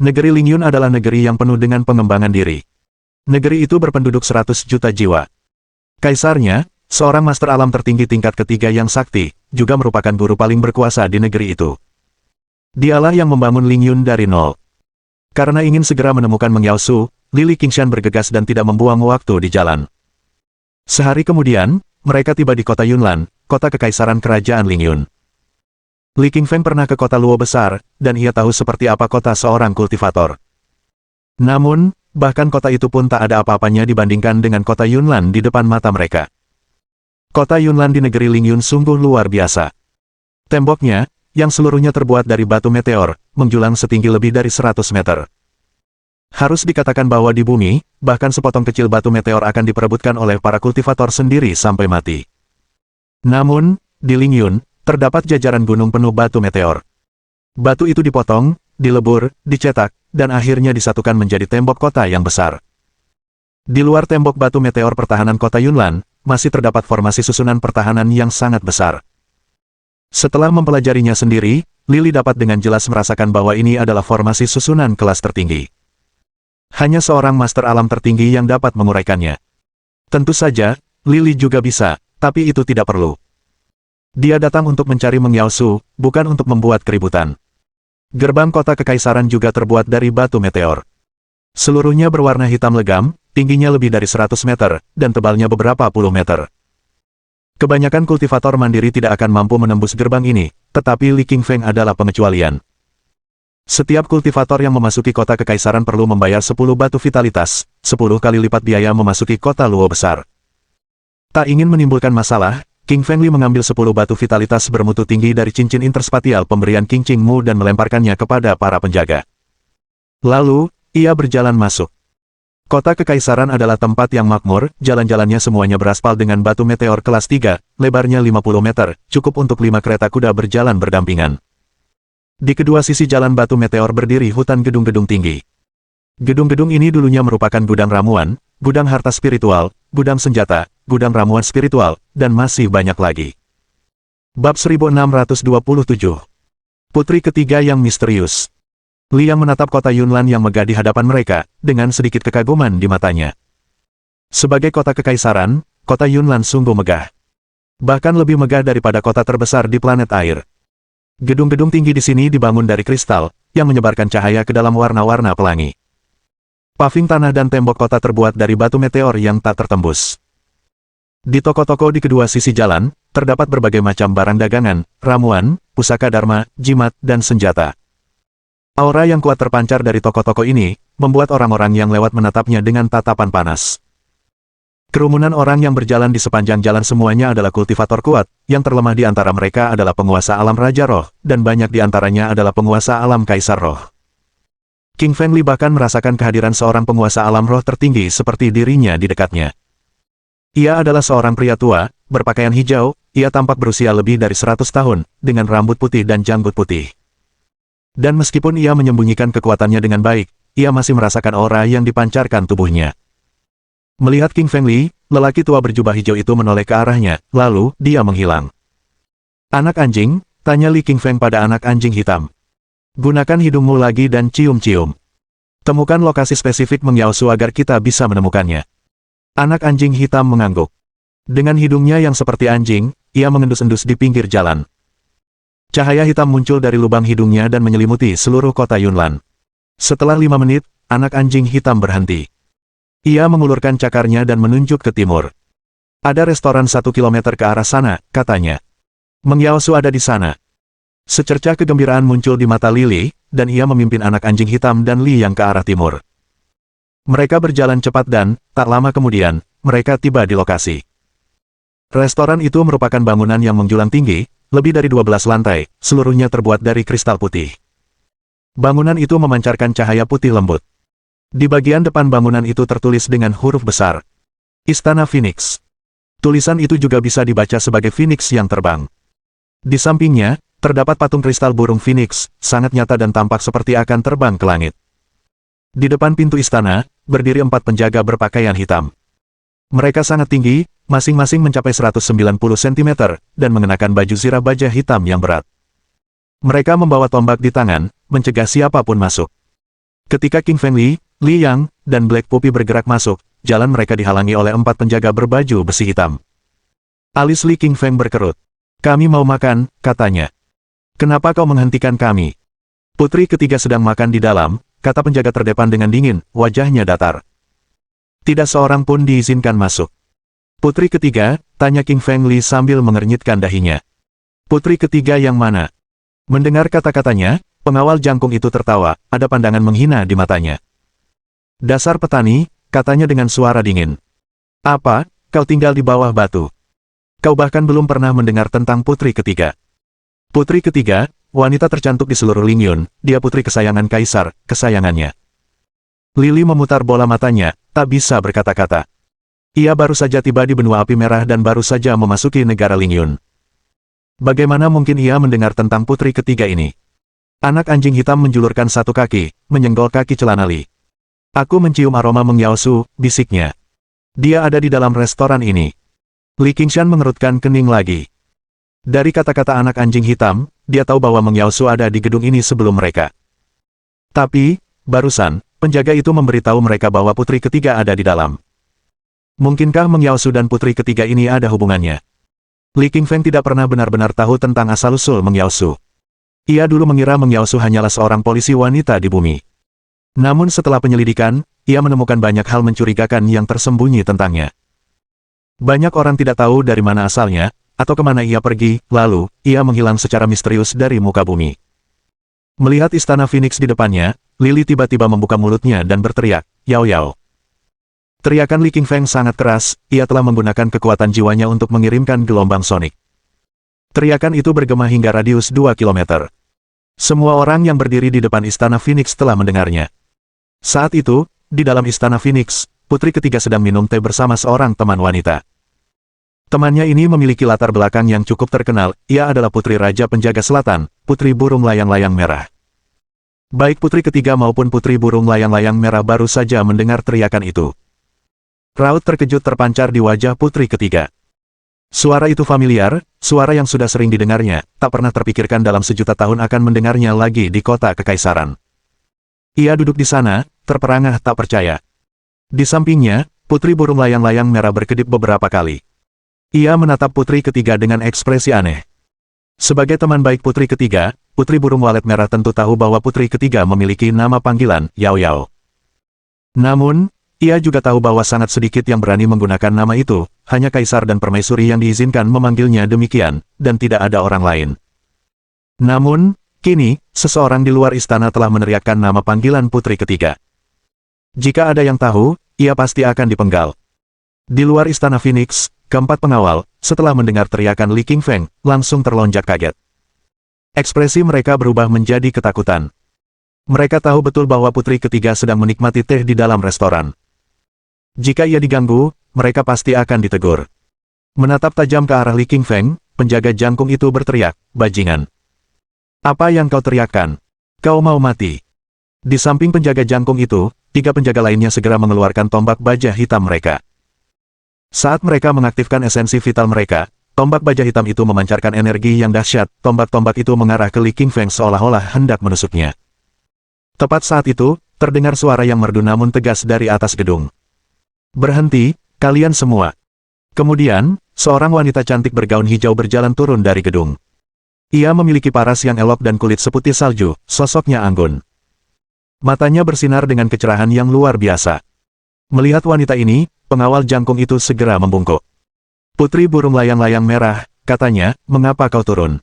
Negeri Lingyun adalah negeri yang penuh dengan pengembangan diri. Negeri itu berpenduduk 100 juta jiwa. Kaisarnya, seorang master alam tertinggi tingkat ketiga yang sakti, juga merupakan guru paling berkuasa di negeri itu. Dialah yang membangun Lingyun dari nol. Karena ingin segera menemukan Meng Yaosu, Lily Qingshan bergegas dan tidak membuang waktu di jalan. Sehari kemudian, mereka tiba di kota Yunlan, kota kekaisaran kerajaan Lingyun. Li Qingfeng pernah ke kota Luo besar, dan ia tahu seperti apa kota seorang kultivator. Namun, bahkan kota itu pun tak ada apa-apanya dibandingkan dengan kota Yunlan di depan mata mereka. Kota Yunlan di negeri Lingyun sungguh luar biasa. Temboknya, yang seluruhnya terbuat dari batu meteor, menjulang setinggi lebih dari 100 meter. Harus dikatakan bahwa di bumi, bahkan sepotong kecil batu meteor akan diperebutkan oleh para kultivator sendiri sampai mati. Namun, di Lingyun, terdapat jajaran gunung penuh batu meteor. Batu itu dipotong, dilebur, dicetak, dan akhirnya disatukan menjadi tembok kota yang besar. Di luar tembok batu meteor pertahanan kota Yunlan, masih terdapat formasi susunan pertahanan yang sangat besar. Setelah mempelajarinya sendiri, Lily dapat dengan jelas merasakan bahwa ini adalah formasi susunan kelas tertinggi. Hanya seorang master alam tertinggi yang dapat menguraikannya. Tentu saja, Lily juga bisa, tapi itu tidak perlu. Dia datang untuk mencari Meng Yaosu, bukan untuk membuat keributan. Gerbang kota kekaisaran juga terbuat dari batu meteor. Seluruhnya berwarna hitam legam, tingginya lebih dari 100 meter, dan tebalnya beberapa puluh meter. Kebanyakan kultivator mandiri tidak akan mampu menembus gerbang ini, tetapi Li Qingfeng adalah pengecualian. Setiap kultivator yang memasuki kota kekaisaran perlu membayar 10 batu vitalitas, 10 kali lipat biaya memasuki kota Luo besar. Tak ingin menimbulkan masalah, King Fengli mengambil 10 batu vitalitas bermutu tinggi dari cincin interspatial pemberian King Qingmu dan melemparkannya kepada para penjaga. Lalu, ia berjalan masuk. Kota kekaisaran adalah tempat yang makmur, jalan-jalannya semuanya beraspal dengan batu meteor kelas 3, lebarnya 50 meter, cukup untuk 5 kereta kuda berjalan berdampingan. Di kedua sisi jalan batu meteor berdiri hutan gedung-gedung tinggi. Gedung-gedung ini dulunya merupakan gudang ramuan, gudang harta spiritual, gudang senjata, gudang ramuan spiritual, dan masih banyak lagi. Bab 1627. Putri ketiga yang misterius. Li Yang menatap kota Yunlan yang megah di hadapan mereka, dengan sedikit kekaguman di matanya. Sebagai kota kekaisaran, kota Yunlan sungguh megah. Bahkan lebih megah daripada kota terbesar di planet air. Gedung-gedung tinggi di sini dibangun dari kristal, yang menyebarkan cahaya ke dalam warna-warna pelangi. Paving tanah dan tembok kota terbuat dari batu meteor yang tak tertembus. Di toko-toko di kedua sisi jalan, terdapat berbagai macam barang dagangan, ramuan, pusaka dharma, jimat, dan senjata. Aura yang kuat terpancar dari toko-toko ini, membuat orang-orang yang lewat menatapnya dengan tatapan panas. Kerumunan orang yang berjalan di sepanjang jalan semuanya adalah kultivator kuat, yang terlemah di antara mereka adalah penguasa alam Raja Roh, dan banyak di antaranya adalah penguasa alam Kaisar Roh. King Fengli bahkan merasakan kehadiran seorang penguasa alam roh tertinggi seperti dirinya di dekatnya. Ia adalah seorang pria tua, berpakaian hijau, ia tampak berusia lebih dari 100 tahun, dengan rambut putih dan janggut putih. Dan meskipun ia menyembunyikan kekuatannya dengan baik, ia masih merasakan aura yang dipancarkan tubuhnya. Melihat King Fengli, lelaki tua berjubah hijau itu menoleh ke arahnya, lalu, dia menghilang. Anak anjing, tanya Li King Feng pada anak anjing hitam. Gunakan hidungmu lagi dan cium-cium. Temukan lokasi spesifik Meng Yaosu agar kita bisa menemukannya. Anak anjing hitam mengangguk. Dengan hidungnya yang seperti anjing, ia mengendus-endus di pinggir jalan. Cahaya hitam muncul dari lubang hidungnya dan menyelimuti seluruh kota Yunlan. Setelah 5 menit, anak anjing hitam berhenti. Ia mengulurkan cakarnya dan menunjuk ke timur. Ada restoran 1 kilometer ke arah sana, katanya. Meng Yaosu ada di sana. Secercah kegembiraan muncul di mata Lily, dan ia memimpin anak anjing hitam dan Li Yang ke arah timur. Mereka berjalan cepat dan, tak lama kemudian, mereka tiba di lokasi. Restoran itu merupakan bangunan yang menjulang tinggi, lebih dari 12 lantai, seluruhnya terbuat dari kristal putih. Bangunan itu memancarkan cahaya putih lembut. Di bagian depan bangunan itu tertulis dengan huruf besar. Istana Phoenix. Tulisan itu juga bisa dibaca sebagai Phoenix yang terbang. Di sampingnya, terdapat patung kristal burung Phoenix, sangat nyata dan tampak seperti akan terbang ke langit. Di depan pintu istana, berdiri 4 penjaga berpakaian hitam. Mereka sangat tinggi, masing-masing mencapai 190 cm, dan mengenakan baju zirah baja hitam yang berat. Mereka membawa tombak di tangan, mencegah siapapun masuk. Ketika King Fengli, Li Yang, dan Black Puppy bergerak masuk, jalan mereka dihalangi oleh 4 penjaga berbaju besi hitam. Alis Li King Feng berkerut. Kami mau makan, katanya. Kenapa kau menghentikan kami? Putri ketiga sedang makan di dalam, kata penjaga terdepan dengan dingin, wajahnya datar. Tidak seorang pun diizinkan masuk. Putri ketiga, tanya King Fengli sambil mengernyitkan dahinya. Putri ketiga yang mana? Mendengar kata-katanya, pengawal jangkung itu tertawa, ada pandangan menghina di matanya. Dasar petani, katanya dengan suara dingin. Apa, kau tinggal di bawah batu? Kau bahkan belum pernah mendengar tentang putri ketiga. Putri ketiga, wanita tercantik di seluruh Lingyun, dia putri kesayangan kaisar, kesayangannya. Lily memutar bola matanya, tak bisa berkata-kata. Ia baru saja tiba di benua api merah dan baru saja memasuki negara Lingyun. Bagaimana mungkin ia mendengar tentang putri ketiga ini? Anak anjing hitam menjulurkan satu kaki, menyenggol kaki celana Li. Aku mencium aroma Meng Yaosu, bisiknya. Dia ada di dalam restoran ini. Li Qingshan mengerutkan kening lagi. Dari kata-kata anak anjing hitam, dia tahu bahwa Meng Yaosu ada di gedung ini sebelum mereka. Tapi, barusan, penjaga itu memberitahu mereka bahwa putri ketiga ada di dalam. Mungkinkah Meng Yaosu dan putri ketiga ini ada hubungannya? Li Qingfeng tidak pernah benar-benar tahu tentang asal-usul Meng Yaosu. Ia dulu mengira Meng Yaosu hanyalah seorang polisi wanita di bumi. Namun setelah penyelidikan, ia menemukan banyak hal mencurigakan yang tersembunyi tentangnya. Banyak orang tidak tahu dari mana asalnya, atau kemana ia pergi, lalu, ia menghilang secara misterius dari muka bumi. Melihat istana Phoenix di depannya, Lily tiba-tiba membuka mulutnya dan berteriak, Yao Yao. Teriakan Li Qingfeng sangat keras, ia telah menggunakan kekuatan jiwanya untuk mengirimkan gelombang sonik. Teriakan itu bergema hingga radius 2 km. Semua orang yang berdiri di depan istana Phoenix telah mendengarnya. Saat itu, di dalam istana Phoenix, putri ketiga sedang minum teh bersama seorang teman wanita. Temannya ini memiliki latar belakang yang cukup terkenal, ia adalah putri Raja Penjaga Selatan, putri burung layang-layang merah. Baik putri ketiga maupun putri burung layang-layang merah baru saja mendengar teriakan itu. Raut terkejut terpancar di wajah putri ketiga. Suara itu familiar, suara yang sudah sering didengarnya, tak pernah terpikirkan dalam sejuta tahun akan mendengarnya lagi di kota kekaisaran. Ia duduk di sana, terperangah tak percaya. Di sampingnya, putri burung layang-layang merah berkedip beberapa kali. Ia menatap putri ketiga dengan ekspresi aneh. Sebagai teman baik putri ketiga, putri burung walet merah tentu tahu bahwa putri ketiga memiliki nama panggilan, Yao Yao. Namun, ia juga tahu bahwa sangat sedikit yang berani menggunakan nama itu, hanya kaisar dan permaisuri yang diizinkan memanggilnya demikian, dan tidak ada orang lain. Namun, kini, seseorang di luar istana telah meneriakkan nama panggilan putri ketiga. Jika ada yang tahu, ia pasti akan dipenggal. Di luar istana Phoenix, keempat pengawal, setelah mendengar teriakan Li Qingfeng, langsung terlonjak kaget. Ekspresi mereka berubah menjadi ketakutan. Mereka tahu betul bahwa putri ketiga sedang menikmati teh di dalam restoran. Jika ia diganggu, mereka pasti akan ditegur. Menatap tajam ke arah Li Qingfeng, penjaga jangkung itu berteriak, "Bajingan! Apa yang kau teriakkan? Kau mau mati?" Di samping penjaga jangkung itu, tiga penjaga lainnya segera mengeluarkan tombak baja hitam mereka. Saat mereka mengaktifkan esensi vital mereka, tombak baja hitam itu memancarkan energi yang dahsyat, tombak-tombak itu mengarah ke Li Qingfeng seolah-olah hendak menusuknya. Tepat saat itu, terdengar suara yang merdu namun tegas dari atas gedung. "Berhenti, kalian semua!" Kemudian, seorang wanita cantik bergaun hijau berjalan turun dari gedung. Ia memiliki paras yang elok dan kulit seputih salju, sosoknya anggun. Matanya bersinar dengan kecerahan yang luar biasa. Melihat wanita ini, pengawal jangkung itu segera membungkuk. "Putri burung layang-layang merah," katanya, "mengapa kau turun?"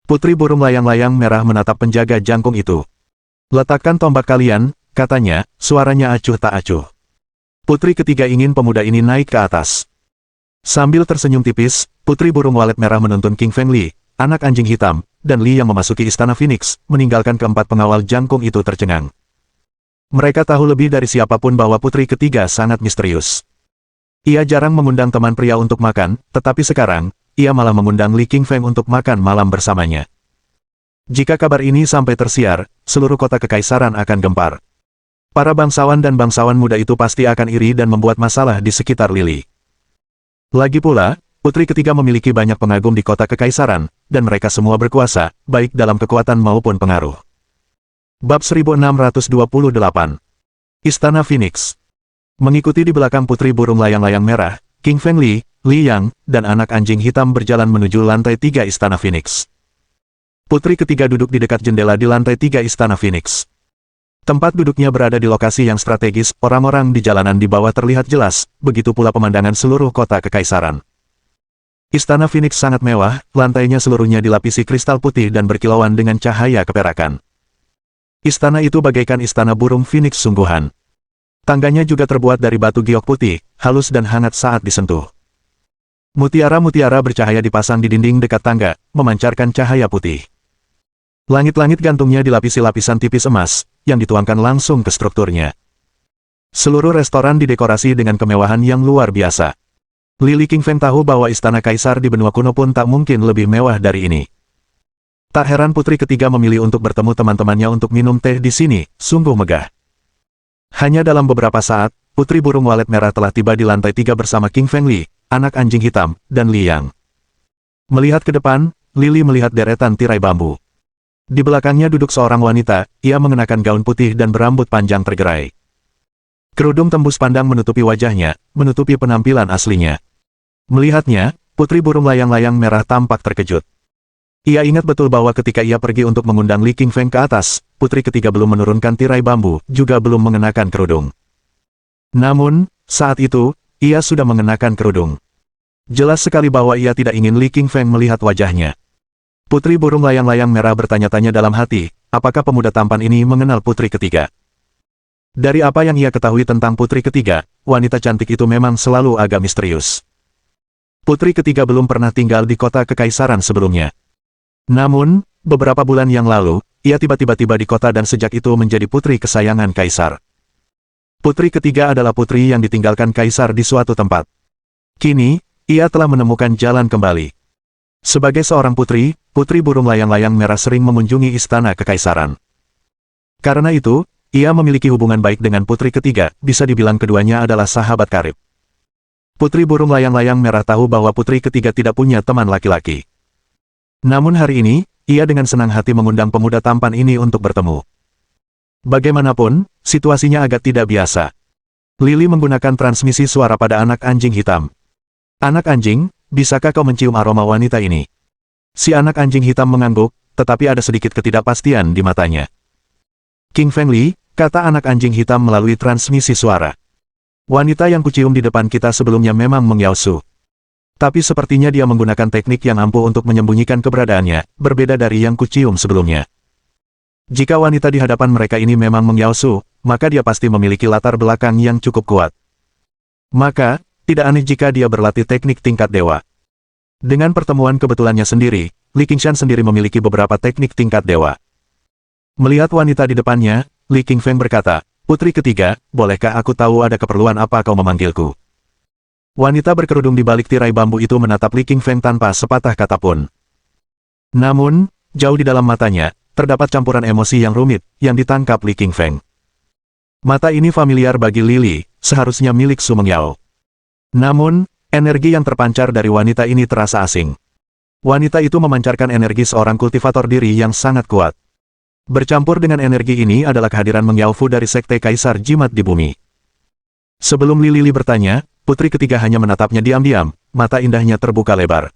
Putri burung layang-layang merah menatap penjaga jangkung itu. "Letakkan tombak kalian," katanya, suaranya acuh tak acuh. Putri ketiga ingin pemuda ini naik ke atas. Sambil tersenyum tipis, putri burung walet merah menuntun King Feng Li, anak anjing hitam, dan Li yang memasuki istana Phoenix, meninggalkan keempat pengawal jangkung itu tercengang. Mereka tahu lebih dari siapapun bahwa putri ketiga sangat misterius. Ia jarang mengundang teman pria untuk makan, tetapi sekarang, ia malah mengundang Li Qingfeng untuk makan malam bersamanya. Jika kabar ini sampai tersiar, seluruh kota kekaisaran akan gempar. Para bangsawan dan bangsawan muda itu pasti akan iri dan membuat masalah di sekitar Lily. Lagi pula, putri ketiga memiliki banyak pengagum di kota kekaisaran, dan mereka semua berkuasa, baik dalam kekuatan maupun pengaruh. Bab 1628. Istana Phoenix. Mengikuti di belakang putri burung layang-layang merah, King Feng Li, Li Yang, dan anak anjing hitam berjalan menuju lantai 3 Istana Phoenix. Putri ketiga duduk di dekat jendela di lantai 3 Istana Phoenix. Tempat duduknya berada di lokasi yang strategis, orang-orang di jalanan di bawah terlihat jelas, begitu pula pemandangan seluruh kota kekaisaran. Istana Phoenix sangat mewah, lantainya seluruhnya dilapisi kristal putih dan berkilauan dengan cahaya keperakan. Istana itu bagaikan istana burung Phoenix sungguhan. Tangganya juga terbuat dari batu giok putih, halus dan hangat saat disentuh. Mutiara-mutiara bercahaya dipasang di dinding dekat tangga, memancarkan cahaya putih. Langit-langit gantungnya dilapisi lapisan tipis emas, yang dituangkan langsung ke strukturnya. Seluruh restoran didekorasi dengan kemewahan yang luar biasa. Li Qingfeng tahu bahwa istana kaisar di benua kuno pun tak mungkin lebih mewah dari ini. Tak heran putri ketiga memilih untuk bertemu teman-temannya untuk minum teh di sini, sungguh megah. Hanya dalam beberapa saat, putri burung walet merah telah tiba di lantai 3 bersama King Feng Li, anak anjing hitam, dan Li Yang. Melihat ke depan, Lily melihat deretan tirai bambu. Di belakangnya duduk seorang wanita, ia mengenakan gaun putih dan berambut panjang tergerai. Kerudung tembus pandang menutupi wajahnya, menutupi penampilan aslinya. Melihatnya, putri burung layang-layang merah tampak terkejut. Ia ingat betul bahwa ketika ia pergi untuk mengundang Li Qingfeng ke atas, putri ketiga belum menurunkan tirai bambu, juga belum mengenakan kerudung. Namun, saat itu, ia sudah mengenakan kerudung. Jelas sekali bahwa ia tidak ingin Li Qingfeng melihat wajahnya. Putri burung layang-layang merah bertanya-tanya dalam hati, apakah pemuda tampan ini mengenal putri ketiga? Dari apa yang ia ketahui tentang putri ketiga, wanita cantik itu memang selalu agak misterius. Putri ketiga belum pernah tinggal di kota kekaisaran sebelumnya. Namun, beberapa bulan yang lalu, ia tiba-tiba tiba di kota dan sejak itu menjadi putri kesayangan kaisar. Putri ketiga adalah putri yang ditinggalkan kaisar di suatu tempat. Kini, ia telah menemukan jalan kembali. Sebagai seorang putri, putri burung layang-layang merah sering mengunjungi istana kekaisaran. Karena itu, ia memiliki hubungan baik dengan putri ketiga, bisa dibilang keduanya adalah sahabat karib. Putri burung layang-layang merah tahu bahwa putri ketiga tidak punya teman laki-laki. Namun hari ini, ia dengan senang hati mengundang pemuda tampan ini untuk bertemu. Bagaimanapun, situasinya agak tidak biasa. Lily menggunakan transmisi suara pada anak anjing hitam. Anak anjing, bisakah kau mencium aroma wanita ini? Si anak anjing hitam mengangguk, tetapi ada sedikit ketidakpastian di matanya. King Fengli, kata anak anjing hitam melalui transmisi suara. Wanita yang kucium di depan kita sebelumnya memang Mengyao. Tapi sepertinya dia menggunakan teknik yang ampuh untuk menyembunyikan keberadaannya, berbeda dari yang kucium sebelumnya. Jika wanita di hadapan mereka ini memang Mengyao, maka dia pasti memiliki latar belakang yang cukup kuat. Maka, tidak aneh jika dia berlatih teknik tingkat dewa. Dengan pertemuan kebetulannya sendiri, Li Qingshan sendiri memiliki beberapa teknik tingkat dewa. Melihat wanita di depannya, Li Qingfeng berkata, "Putri ketiga, bolehkah aku tahu ada keperluan apa kau memanggilku?" Wanita berkerudung di balik tirai bambu itu menatap Li Qingfeng tanpa sepatah kata pun. Namun, jauh di dalam matanya, terdapat campuran emosi yang rumit, yang ditangkap Li Qingfeng. Mata ini familiar bagi Lily, seharusnya milik Su Mengyao. Namun, energi yang terpancar dari wanita ini terasa asing. Wanita itu memancarkan energi seorang kultivator diri yang sangat kuat. Bercampur dengan energi ini adalah kehadiran Mengyao Fu dari Sekte Kaisar Jimat di bumi. Sebelum Lily bertanya, putri ketiga hanya menatapnya diam-diam, mata indahnya terbuka lebar.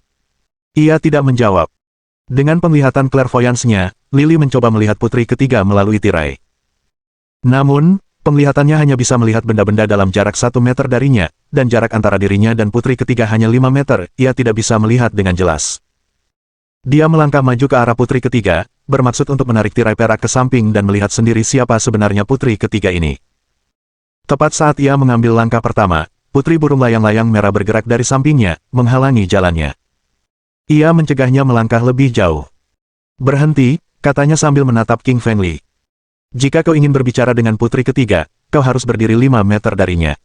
Ia tidak menjawab. Dengan penglihatan clairvoyance-nya, Lily mencoba melihat putri ketiga melalui tirai. Namun, penglihatannya hanya bisa melihat benda-benda dalam jarak 1 meter darinya, dan jarak antara dirinya dan putri ketiga hanya 5 meter, ia tidak bisa melihat dengan jelas. Dia melangkah maju ke arah putri ketiga, bermaksud untuk menarik tirai perak ke samping dan melihat sendiri siapa sebenarnya putri ketiga ini. Tepat saat ia mengambil langkah pertama, putri burung layang-layang merah bergerak dari sampingnya, menghalangi jalannya. Ia mencegahnya melangkah lebih jauh. "Berhenti," katanya sambil menatap King Fengli. "Jika kau ingin berbicara dengan putri ketiga, kau harus berdiri 5 meter darinya."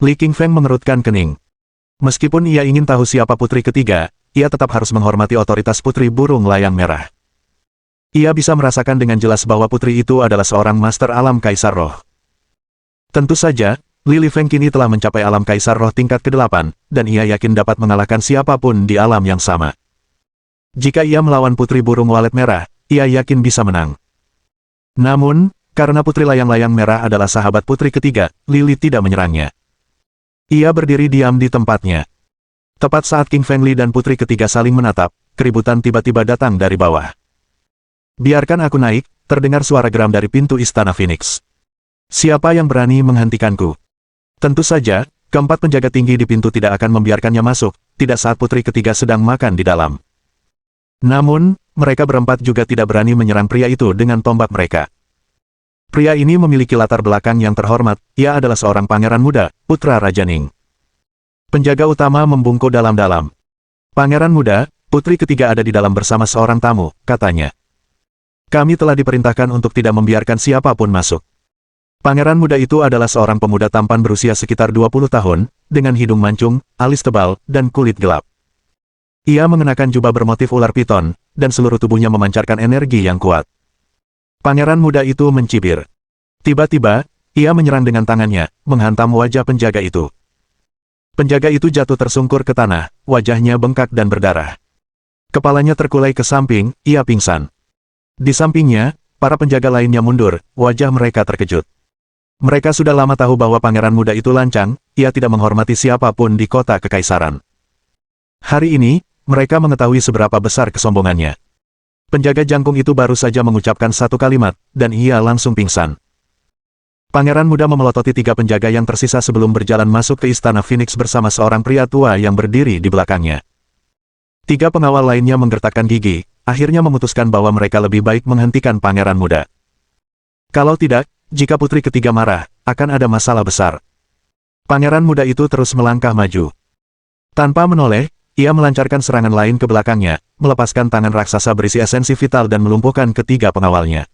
Li Qingfeng mengerutkan kening. Meskipun ia ingin tahu siapa putri ketiga, ia tetap harus menghormati otoritas putri burung layang merah. Ia bisa merasakan dengan jelas bahwa putri itu adalah seorang master alam kaisar roh. Tentu saja, Li Feng kini telah mencapai alam kaisar roh tingkat ke-8, dan ia yakin dapat mengalahkan siapapun di alam yang sama. Jika ia melawan putri burung walet merah, ia yakin bisa menang. Namun, karena putri layang-layang merah adalah sahabat putri ketiga, Lily tidak menyerangnya. Ia berdiri diam di tempatnya. Tepat saat King Fengli dan putri ketiga saling menatap, keributan tiba-tiba datang dari bawah. "Biarkan aku naik," terdengar suara geram dari pintu Istana Phoenix. "Siapa yang berani menghentikanku?" Tentu saja, keempat penjaga tinggi di pintu tidak akan membiarkannya masuk, tidak saat putri ketiga sedang makan di dalam. Namun, mereka berempat juga tidak berani menyerang pria itu dengan tombak mereka. Pria ini memiliki latar belakang yang terhormat, ia adalah seorang pangeran muda, putra Raja Ning. Penjaga utama membungkuk dalam-dalam. "Pangeran muda, putri ketiga ada di dalam bersama seorang tamu," katanya. "Kami telah diperintahkan untuk tidak membiarkan siapapun masuk." Pangeran muda itu adalah seorang pemuda tampan berusia sekitar 20 tahun, dengan hidung mancung, alis tebal, dan kulit gelap. Ia mengenakan jubah bermotif ular piton, dan seluruh tubuhnya memancarkan energi yang kuat. Pangeran muda itu mencibir. Tiba-tiba, ia menyerang dengan tangannya, menghantam wajah penjaga itu. Penjaga itu jatuh tersungkur ke tanah, wajahnya bengkak dan berdarah. Kepalanya terkulai ke samping, ia pingsan. Di sampingnya, para penjaga lainnya mundur, wajah mereka terkejut. Mereka sudah lama tahu bahwa pangeran muda itu lancang, ia tidak menghormati siapapun di kota kekaisaran. Hari ini, mereka mengetahui seberapa besar kesombongannya. Penjaga jangkung itu baru saja mengucapkan satu kalimat, dan ia langsung pingsan. Pangeran muda memelototi 3 penjaga yang tersisa sebelum berjalan masuk ke Istana Phoenix bersama seorang pria tua yang berdiri di belakangnya. 3 pengawal lainnya menggertakkan gigi, akhirnya memutuskan bahwa mereka lebih baik menghentikan pangeran muda. Kalau tidak, jika putri ketiga marah, akan ada masalah besar. Pangeran muda itu terus melangkah maju. Tanpa menoleh, ia melancarkan serangan lain ke belakangnya, melepaskan tangan raksasa berisi esensi vital dan melumpuhkan ketiga pengawalnya.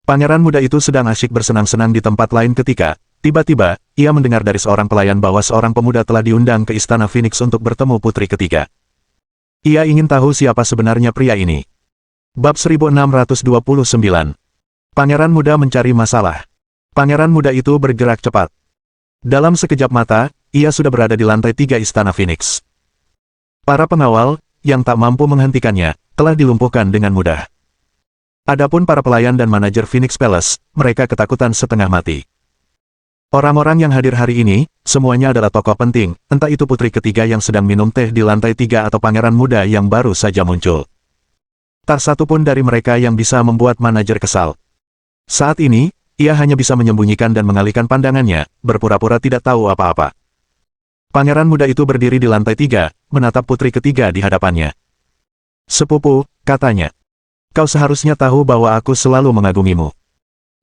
Pangeran muda itu sedang asyik bersenang-senang di tempat lain ketika, tiba-tiba, ia mendengar dari seorang pelayan bahwa seorang pemuda telah diundang ke Istana Phoenix untuk bertemu putri ketiga. Ia ingin tahu siapa sebenarnya pria ini. Bab 1629. Pangeran muda mencari masalah. Pangeran muda itu bergerak cepat. Dalam sekejap mata, ia sudah berada di lantai 3 Istana Phoenix. Para pengawal, yang tak mampu menghentikannya, telah dilumpuhkan dengan mudah. Adapun para pelayan dan manajer Phoenix Palace, mereka ketakutan setengah mati. Orang-orang yang hadir hari ini, semuanya adalah tokoh penting, entah itu putri ketiga yang sedang minum teh di lantai 3 atau pangeran muda yang baru saja muncul. Tak satu pun dari mereka yang bisa membuat manajer kesal. Saat ini, ia hanya bisa menyembunyikan dan mengalihkan pandangannya, berpura-pura tidak tahu apa-apa. Pangeran muda itu berdiri di lantai 3, menatap putri ketiga di hadapannya. "Sepupu," katanya. "Kau seharusnya tahu bahwa aku selalu mengagumimu.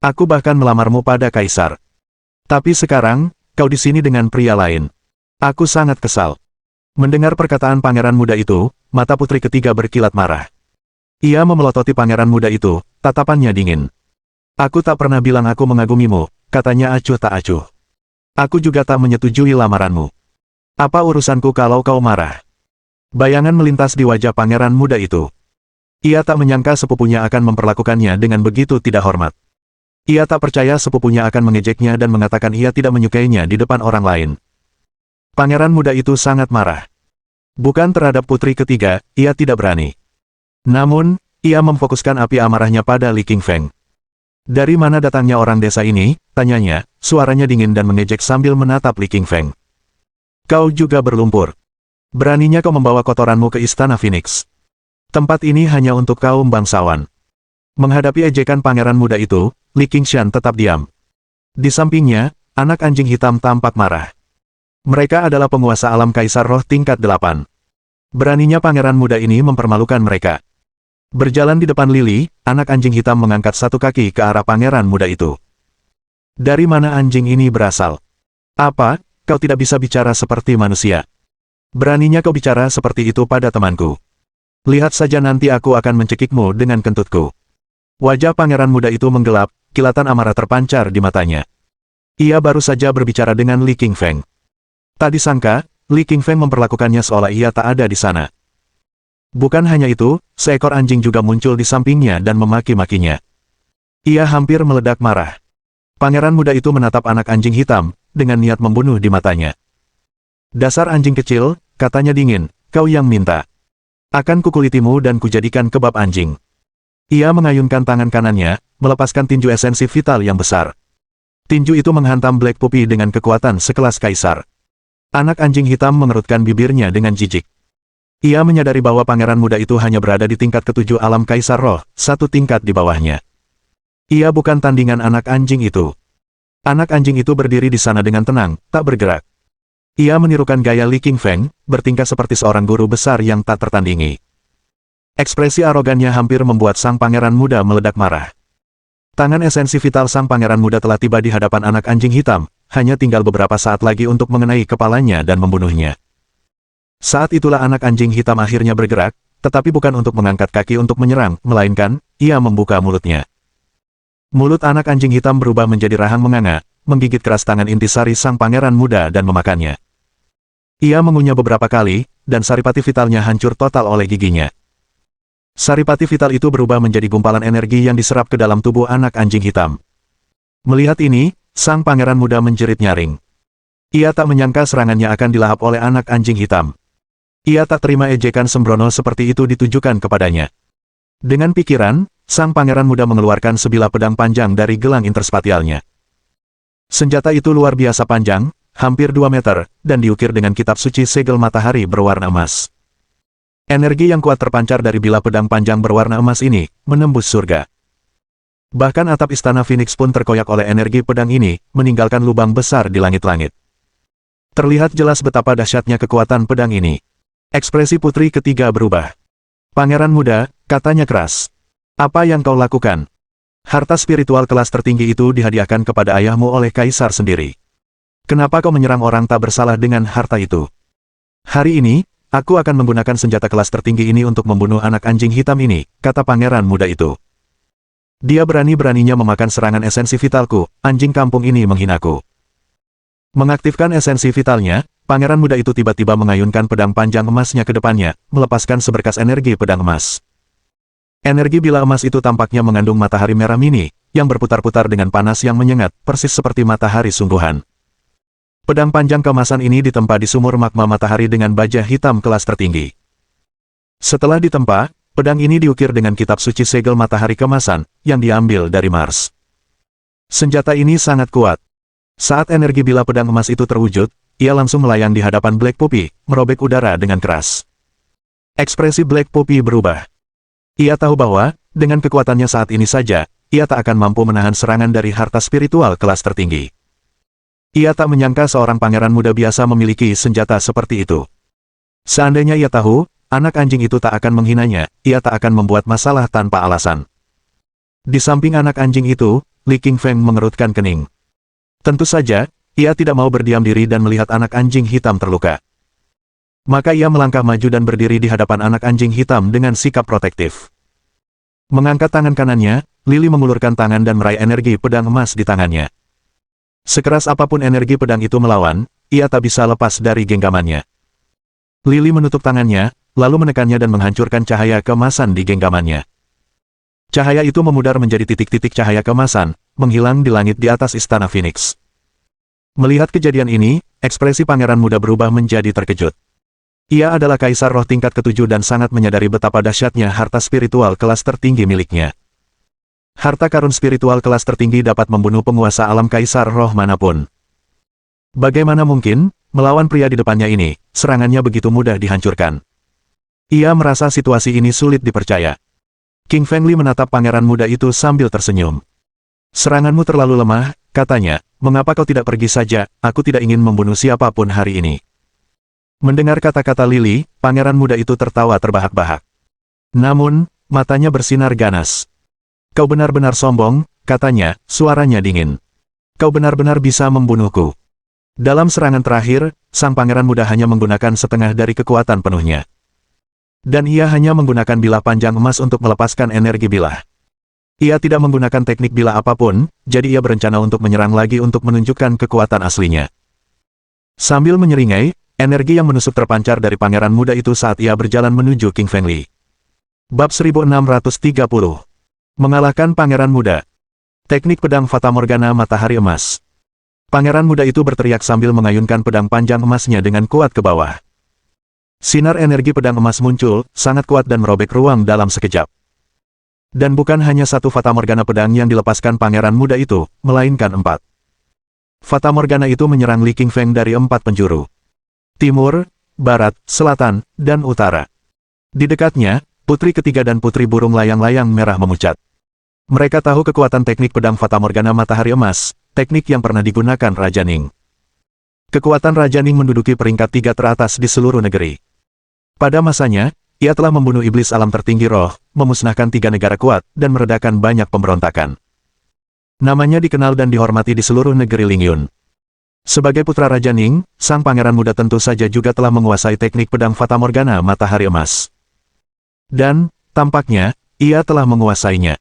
Aku bahkan melamarmu pada kaisar. Tapi sekarang, kau di sini dengan pria lain. Aku sangat kesal." Mendengar perkataan pangeran muda itu, mata putri ketiga berkilat marah. Ia memelototi pangeran muda itu, tatapannya dingin. "Aku tak pernah bilang aku mengagumimu," katanya acuh tak acuh. "Aku juga tak menyetujui lamaranmu. Apa urusanku kalau kau marah?" Bayangan melintas di wajah pangeran muda itu. Ia tak menyangka sepupunya akan memperlakukannya dengan begitu tidak hormat. Ia tak percaya sepupunya akan mengejeknya dan mengatakan ia tidak menyukainya di depan orang lain. Pangeran muda itu sangat marah. Bukan terhadap putri ketiga, ia tidak berani. Namun, ia memfokuskan api amarahnya pada Li Qingfeng. "Dari mana datangnya orang desa ini?" tanyanya, suaranya dingin dan mengejek sambil menatap Li Qingfeng. "Kau juga berlumpur. Beraninya kau membawa kotoranmu ke Istana Phoenix. Tempat ini hanya untuk kaum bangsawan." Menghadapi ejekan pangeran muda itu, Li Qingshan tetap diam. Di sampingnya, anak anjing hitam tampak marah. Mereka adalah penguasa alam kaisar roh tingkat 8. Beraninya pangeran muda ini mempermalukan mereka. Berjalan di depan Lily, anak anjing hitam mengangkat satu kaki ke arah pangeran muda itu. "Dari mana anjing ini berasal? Apa, kau tidak bisa bicara seperti manusia? Beraninya kau bicara seperti itu pada temanku. Lihat saja nanti aku akan mencekikmu dengan kentutku." Wajah pangeran muda itu menggelap, kilatan amarah terpancar di matanya. Ia baru saja berbicara dengan Li Qingfeng. Tak disangka, Li Qingfeng memperlakukannya seolah ia tak ada di sana. Bukan hanya itu, seekor anjing juga muncul di sampingnya dan memaki-makinya. Ia hampir meledak marah. Pangeran muda itu menatap anak anjing hitam, dengan niat membunuh di matanya. "Dasar anjing kecil," katanya dingin, "kau yang minta. Akan kukulitimu dan kujadikan kebab anjing." Ia mengayunkan tangan kanannya, melepaskan tinju esensi vital yang besar. Tinju itu menghantam Black Puppy dengan kekuatan sekelas kaisar. Anak anjing hitam mengerutkan bibirnya dengan jijik. Ia menyadari bahwa pangeran muda itu hanya berada di tingkat ke-7 alam kaisar roh, satu tingkat di bawahnya. Ia bukan tandingan anak anjing itu. Anak anjing itu berdiri di sana dengan tenang, tak bergerak. Ia menirukan gaya Li Qingfeng, bertingkah seperti seorang guru besar yang tak tertandingi. Ekspresi arogannya hampir membuat sang pangeran muda meledak marah. Tangan esensi vital sang pangeran muda telah tiba di hadapan anak anjing hitam, hanya tinggal beberapa saat lagi untuk mengenai kepalanya dan membunuhnya. Saat itulah anak anjing hitam akhirnya bergerak, tetapi bukan untuk mengangkat kaki untuk menyerang, melainkan, ia membuka mulutnya. Mulut anak anjing hitam berubah menjadi rahang menganga, menggigit keras tangan intisari sang pangeran muda dan memakannya. Ia mengunyah beberapa kali, dan saripati vitalnya hancur total oleh giginya. Saripati vital itu berubah menjadi gumpalan energi yang diserap ke dalam tubuh anak anjing hitam. Melihat ini, sang pangeran muda menjerit nyaring. Ia tak menyangka serangannya akan dilahap oleh anak anjing hitam. Ia tak terima ejekan sembrono seperti itu ditujukan kepadanya. Dengan pikiran, sang pangeran muda mengeluarkan sebilah pedang panjang dari gelang interspatialnya. Senjata itu luar biasa panjang, hampir 2 meter, dan diukir dengan kitab suci segel matahari berwarna emas. Energi yang kuat terpancar dari bilah pedang panjang berwarna emas ini, menembus surga. Bahkan atap istana Phoenix pun terkoyak oleh energi pedang ini, meninggalkan lubang besar di langit-langit. Terlihat jelas betapa dahsyatnya kekuatan pedang ini. Ekspresi putri ketiga berubah. "Pangeran muda," katanya keras. "Apa yang kau lakukan? Harta spiritual kelas tertinggi itu dihadiahkan kepada ayahmu oleh kaisar sendiri. Kenapa kau menyerang orang tak bersalah dengan harta itu? Hari ini, aku akan menggunakan senjata kelas tertinggi ini untuk membunuh anak anjing hitam ini," kata pangeran muda itu. "Dia berani-beraninya memakan serangan esensi vitalku, anjing kampung ini menghinaku." Mengaktifkan esensi vitalnya, pangeran muda itu tiba-tiba mengayunkan pedang panjang emasnya ke depannya, melepaskan seberkas energi pedang emas. Energi bilah emas itu tampaknya mengandung matahari merah mini, yang berputar-putar dengan panas yang menyengat, persis seperti matahari sungguhan. Pedang panjang keemasan ini ditempa di sumur magma matahari dengan baja hitam kelas tertinggi. Setelah ditempa, pedang ini diukir dengan kitab suci segel matahari keemasan, yang diambil dari Mars. Senjata ini sangat kuat. Saat energi bila pedang emas itu terwujud, ia langsung melayang di hadapan Black Poppy, merobek udara dengan keras. Ekspresi Black Poppy berubah. Ia tahu bahwa, dengan kekuatannya saat ini saja, ia tak akan mampu menahan serangan dari harta spiritual kelas tertinggi. Ia tak menyangka seorang pangeran muda biasa memiliki senjata seperti itu. Seandainya ia tahu, anak anjing itu tak akan menghinanya, ia tak akan membuat masalah tanpa alasan. Di samping anak anjing itu, Li Qingfeng mengerutkan kening. Tentu saja, ia tidak mau berdiam diri dan melihat anak anjing hitam terluka. Maka ia melangkah maju dan berdiri di hadapan anak anjing hitam dengan sikap protektif. Mengangkat tangan kanannya, Lily mengulurkan tangan dan meraih energi pedang emas di tangannya. Sekeras apapun energi pedang itu melawan, ia tak bisa lepas dari genggamannya. Lily menutup tangannya, lalu menekannya dan menghancurkan cahaya keemasan di genggamannya. Cahaya itu memudar menjadi titik-titik cahaya keemasan, menghilang di langit di atas istana Phoenix. Melihat kejadian ini, ekspresi pangeran muda berubah menjadi terkejut. Ia adalah kaisar roh tingkat ketujuh dan sangat menyadari betapa dahsyatnya harta spiritual kelas tertinggi miliknya. Harta karun spiritual kelas tertinggi dapat membunuh penguasa alam kaisar roh manapun. Bagaimana mungkin, melawan pria di depannya ini, serangannya begitu mudah dihancurkan. Ia merasa situasi ini sulit dipercaya. King Feng Li menatap pangeran muda itu sambil tersenyum. Seranganmu terlalu lemah, katanya, mengapa kau tidak pergi saja, aku tidak ingin membunuh siapapun hari ini. Mendengar kata-kata Lily, pangeran muda itu tertawa terbahak-bahak. Namun, matanya bersinar ganas. Kau benar-benar sombong, katanya, suaranya dingin. Kau benar-benar bisa membunuhku. Dalam serangan terakhir, sang pangeran muda hanya menggunakan setengah dari kekuatan penuhnya. Dan ia hanya menggunakan bilah panjang emas untuk melepaskan energi bilah. Ia tidak menggunakan teknik bilah apapun, jadi ia berencana untuk menyerang lagi untuk menunjukkan kekuatan aslinya. Sambil menyeringai, energi yang menusuk terpancar dari pangeran muda itu saat ia berjalan menuju King Feng Li. Bab 1630. Mengalahkan pangeran muda. Teknik pedang Fata Morgana Matahari Emas. Pangeran muda itu berteriak sambil mengayunkan pedang panjang emasnya dengan kuat ke bawah. Sinar energi pedang emas muncul, sangat kuat dan merobek ruang dalam sekejap. Dan bukan hanya satu Fata Morgana pedang yang dilepaskan pangeran muda itu, melainkan 4. Fata Morgana itu menyerang Li Qingfeng dari 4 penjuru. Timur, Barat, Selatan, dan Utara. Di dekatnya, putri ketiga dan putri burung layang-layang merah memucat. Mereka tahu kekuatan teknik pedang Fata Morgana Matahari Emas, teknik yang pernah digunakan Raja Ning. Kekuatan Raja Ning menduduki peringkat 3 teratas di seluruh negeri. Pada masanya, ia telah membunuh iblis alam tertinggi roh, memusnahkan 3 negara kuat, dan meredakan banyak pemberontakan. Namanya dikenal dan dihormati di seluruh negeri Lingyun. Sebagai putra Raja Ning, sang pangeran muda tentu saja juga telah menguasai teknik pedang Fata Morgana Matahari Emas. Dan, tampaknya, ia telah menguasainya.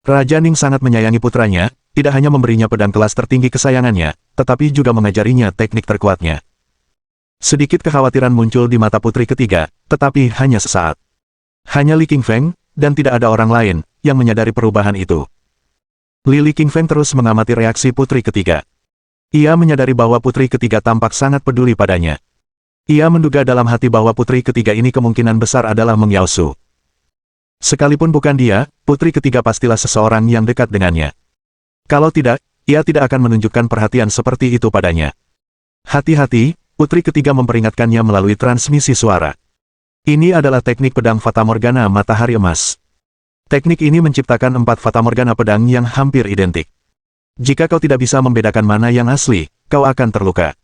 Raja Ning sangat menyayangi putranya, tidak hanya memberinya pedang kelas tertinggi kesayangannya, tetapi juga mengajarinya teknik terkuatnya. Sedikit kekhawatiran muncul di mata putri ketiga, tetapi hanya sesaat. Hanya Li Qingfeng, dan tidak ada orang lain, yang menyadari perubahan itu. Li Qingfeng terus mengamati reaksi putri ketiga. Ia menyadari bahwa putri ketiga tampak sangat peduli padanya. Ia menduga dalam hati bahwa putri ketiga ini kemungkinan besar adalah Meng Yaosu. Sekalipun bukan dia, putri ketiga pastilah seseorang yang dekat dengannya. Kalau tidak, ia tidak akan menunjukkan perhatian seperti itu padanya. Hati-hati, putri ketiga memperingatkannya melalui transmisi suara. Ini adalah teknik pedang Fata Morgana Matahari Emas. Teknik ini menciptakan 4 Fata Morgana pedang yang hampir identik. Jika kau tidak bisa membedakan mana yang asli, kau akan terluka.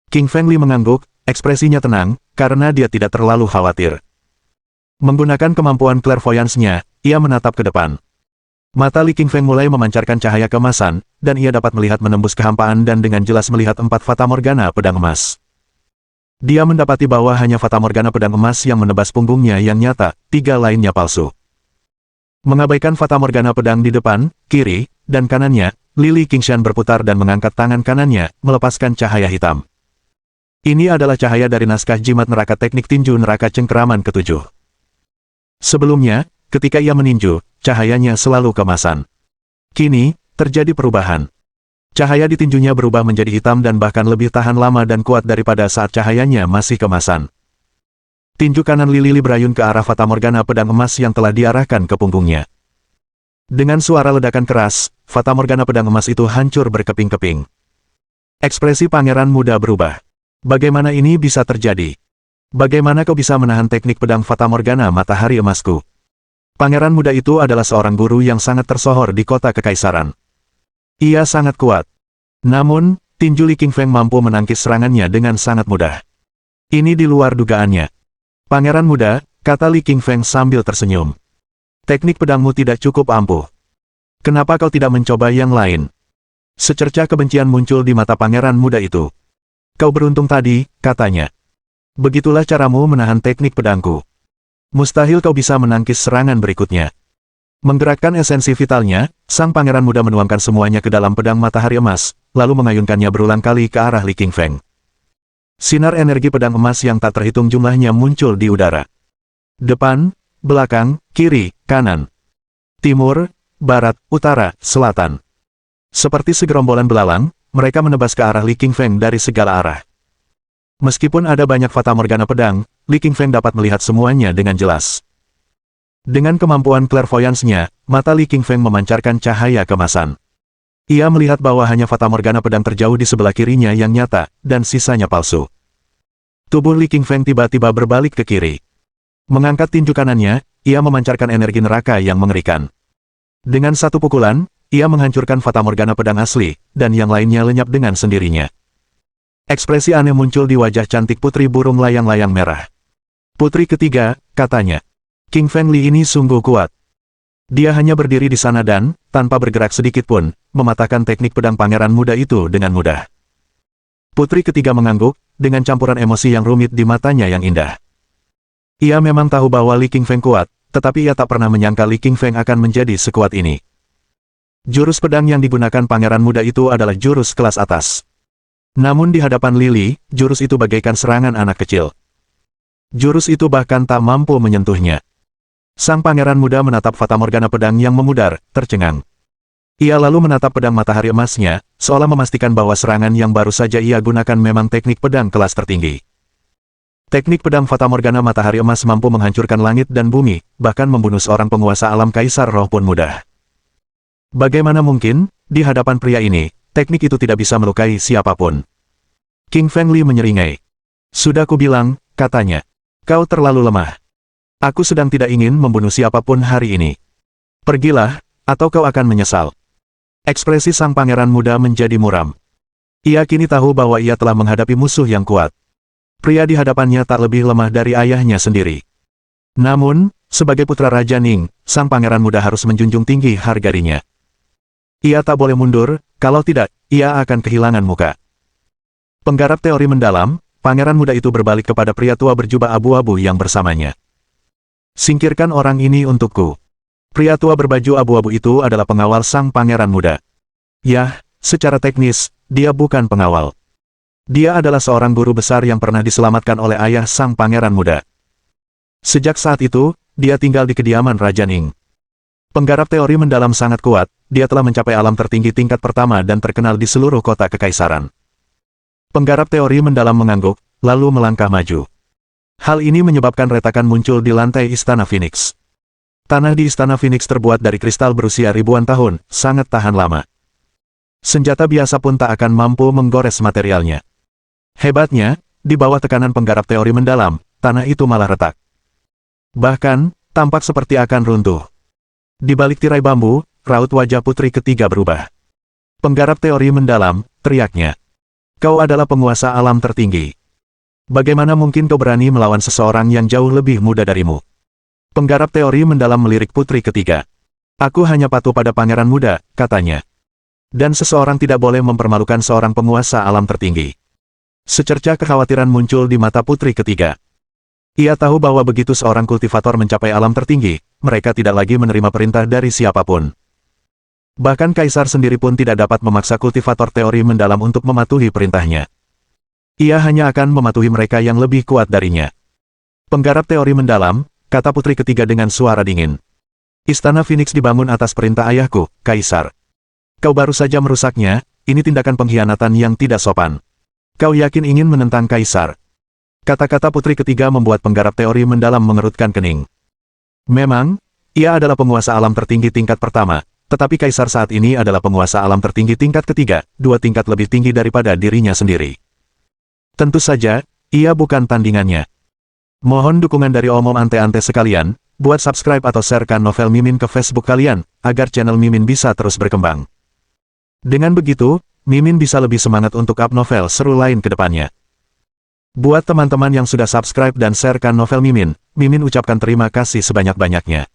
King Feng Li mengangguk, ekspresinya tenang, karena dia tidak terlalu khawatir. Menggunakan kemampuan clairvoyance-nya, ia menatap ke depan. Mata Li Qingfeng mulai memancarkan cahaya keemasan, dan ia dapat melihat menembus kehampaan dan dengan jelas melihat 4 Fata Morgana pedang emas. Dia mendapati bahwa hanya Fata Morgana pedang emas yang menebas punggungnya yang nyata, 3 lainnya palsu. Mengabaikan Fata Morgana pedang di depan, kiri, dan kanannya, Li Qingshan berputar dan mengangkat tangan kanannya, melepaskan cahaya hitam. Ini adalah cahaya dari naskah jimat neraka teknik tinju neraka cengkeraman ke-7. Sebelumnya, ketika ia meninju, cahayanya selalu keemasan. Kini, terjadi perubahan. Cahaya di tinjunya berubah menjadi hitam dan bahkan lebih tahan lama dan kuat daripada saat cahayanya masih kemasan. Tinju kanan Lili berayun ke arah Fatamorgana pedang emas yang telah diarahkan ke punggungnya. Dengan suara ledakan keras, Fatamorgana pedang emas itu hancur berkeping-keping. Ekspresi pangeran muda berubah. Bagaimana ini bisa terjadi? Bagaimana kau bisa menahan teknik pedang Fatamorgana matahari emasku? Pangeran muda itu adalah seorang guru yang sangat tersohor di kota kekaisaran. Ia sangat kuat. Namun, tinju Li Qingfeng mampu menangkis serangannya dengan sangat mudah. Ini di luar dugaannya. Pangeran muda, kata Li Qingfeng sambil tersenyum. Teknik pedangmu tidak cukup ampuh. Kenapa kau tidak mencoba yang lain? Secercah kebencian muncul di mata pangeran muda itu. Kau beruntung tadi, katanya. Begitulah caramu menahan teknik pedangku. Mustahil kau bisa menangkis serangan berikutnya. Menggerakkan esensi vitalnya, sang pangeran muda menuangkan semuanya ke dalam pedang matahari emas, lalu mengayunkannya berulang kali ke arah Li Qingfeng. Sinar energi pedang emas yang tak terhitung jumlahnya muncul di udara. Depan, belakang, kiri, kanan. Timur, barat, utara, selatan. Seperti segerombolan belalang, mereka menebas ke arah Li Qingfeng dari segala arah. Meskipun ada banyak fatamorgana pedang, Li Qingfeng dapat melihat semuanya dengan jelas. Dengan kemampuan clairvoyance-nya, mata Li Qingfeng memancarkan cahaya kemasan. Ia melihat bahwa hanya fatamorgana pedang terjauh di sebelah kirinya yang nyata, dan sisanya palsu. Tubuh Li Qingfeng tiba-tiba berbalik ke kiri. Mengangkat tinju kanannya, ia memancarkan energi neraka yang mengerikan. Dengan satu pukulan, ia menghancurkan fatamorgana pedang asli, dan yang lainnya lenyap dengan sendirinya. Ekspresi aneh muncul di wajah cantik putri burung layang-layang merah. Putri ketiga, katanya. Qingfeng Li ini sungguh kuat. Dia hanya berdiri di sana dan, tanpa bergerak sedikit pun, mematahkan teknik pedang pangeran muda itu dengan mudah. Putri ketiga mengangguk, dengan campuran emosi yang rumit di matanya yang indah. Ia memang tahu bahwa Li Qingfeng kuat, tetapi ia tak pernah menyangka Li Qingfeng akan menjadi sekuat ini. Jurus pedang yang digunakan pangeran muda itu adalah jurus kelas atas. Namun di hadapan Lili, jurus itu bagaikan serangan anak kecil. Jurus itu bahkan tak mampu menyentuhnya. Sang pangeran muda menatap fatamorgana pedang yang memudar, tercengang. Ia lalu menatap pedang matahari emasnya, seolah memastikan bahwa serangan yang baru saja ia gunakan memang teknik pedang kelas tertinggi. Teknik pedang fatamorgana matahari emas mampu menghancurkan langit dan bumi, bahkan membunuh seorang penguasa alam kaisar roh pun mudah. Bagaimana mungkin, di hadapan pria ini, teknik itu tidak bisa melukai siapapun? Qingfeng Li menyeringai. Sudah kubilang, katanya. Kau terlalu lemah. Aku sedang tidak ingin membunuh siapapun hari ini. Pergilah, atau kau akan menyesal. Ekspresi sang pangeran muda menjadi muram. Ia kini tahu bahwa ia telah menghadapi musuh yang kuat. Pria di hadapannya tak lebih lemah dari ayahnya sendiri. Namun, sebagai putra Raja Ning, sang pangeran muda harus menjunjung tinggi harga dirinya. Ia tak boleh mundur, kalau tidak, ia akan kehilangan muka. Penggarap teori mendalam, pangeran muda itu berbalik kepada pria tua berjubah abu-abu yang bersamanya. Singkirkan orang ini untukku. Pria tua berbaju abu-abu itu adalah pengawal sang pangeran muda. Yah, secara teknis, dia bukan pengawal. Dia adalah seorang guru besar yang pernah diselamatkan oleh ayah sang pangeran muda. Sejak saat itu, dia tinggal di kediaman Raja Ning. Penggarap teori mendalam sangat kuat, dia telah mencapai alam tertinggi tingkat pertama dan terkenal di seluruh kota kekaisaran. Penggarap teori mendalam mengangguk, lalu melangkah maju. Hal ini menyebabkan retakan muncul di lantai Istana Phoenix. Tanah di Istana Phoenix terbuat dari kristal berusia ribuan tahun, sangat tahan lama. Senjata biasa pun tak akan mampu menggores materialnya. Hebatnya, di bawah tekanan penggarap teori mendalam, tanah itu malah retak. Bahkan, tampak seperti akan runtuh. Di balik tirai bambu, raut wajah putri ketiga berubah. Penggarap teori mendalam, teriaknya. Kau adalah penguasa alam tertinggi. Bagaimana mungkin kau berani melawan seseorang yang jauh lebih muda darimu? Penggarap teori mendalam melirik putri ketiga. Aku hanya patuh pada pangeran muda, katanya. Dan seseorang tidak boleh mempermalukan seorang penguasa alam tertinggi. Secercah kekhawatiran muncul di mata putri ketiga. Ia tahu bahwa begitu seorang kultivator mencapai alam tertinggi, mereka tidak lagi menerima perintah dari siapapun. Bahkan kaisar sendiri pun tidak dapat memaksa kultivator teori mendalam untuk mematuhi perintahnya. Ia hanya akan mematuhi mereka yang lebih kuat darinya. Penggarap teori mendalam, kata putri ketiga dengan suara dingin. Istana Phoenix dibangun atas perintah ayahku, Kaisar. Kau baru saja merusaknya, ini tindakan pengkhianatan yang tidak sopan. Kau yakin ingin menentang Kaisar? Kata-kata putri ketiga membuat penggarap teori mendalam mengerutkan kening. Memang, ia adalah penguasa alam tertinggi tingkat pertama, tetapi Kaisar saat ini adalah penguasa alam tertinggi tingkat ketiga, 2 tingkat lebih tinggi daripada dirinya sendiri. Tentu saja, ia bukan tandingannya. Mohon dukungan dari omom ante-ante sekalian, buat subscribe atau sharekan novel Mimin ke Facebook kalian, agar channel Mimin bisa terus berkembang. Dengan begitu, Mimin bisa lebih semangat untuk up novel seru lain ke depannya. Buat teman-teman yang sudah subscribe dan sharekan novel Mimin, Mimin ucapkan terima kasih sebanyak-banyaknya.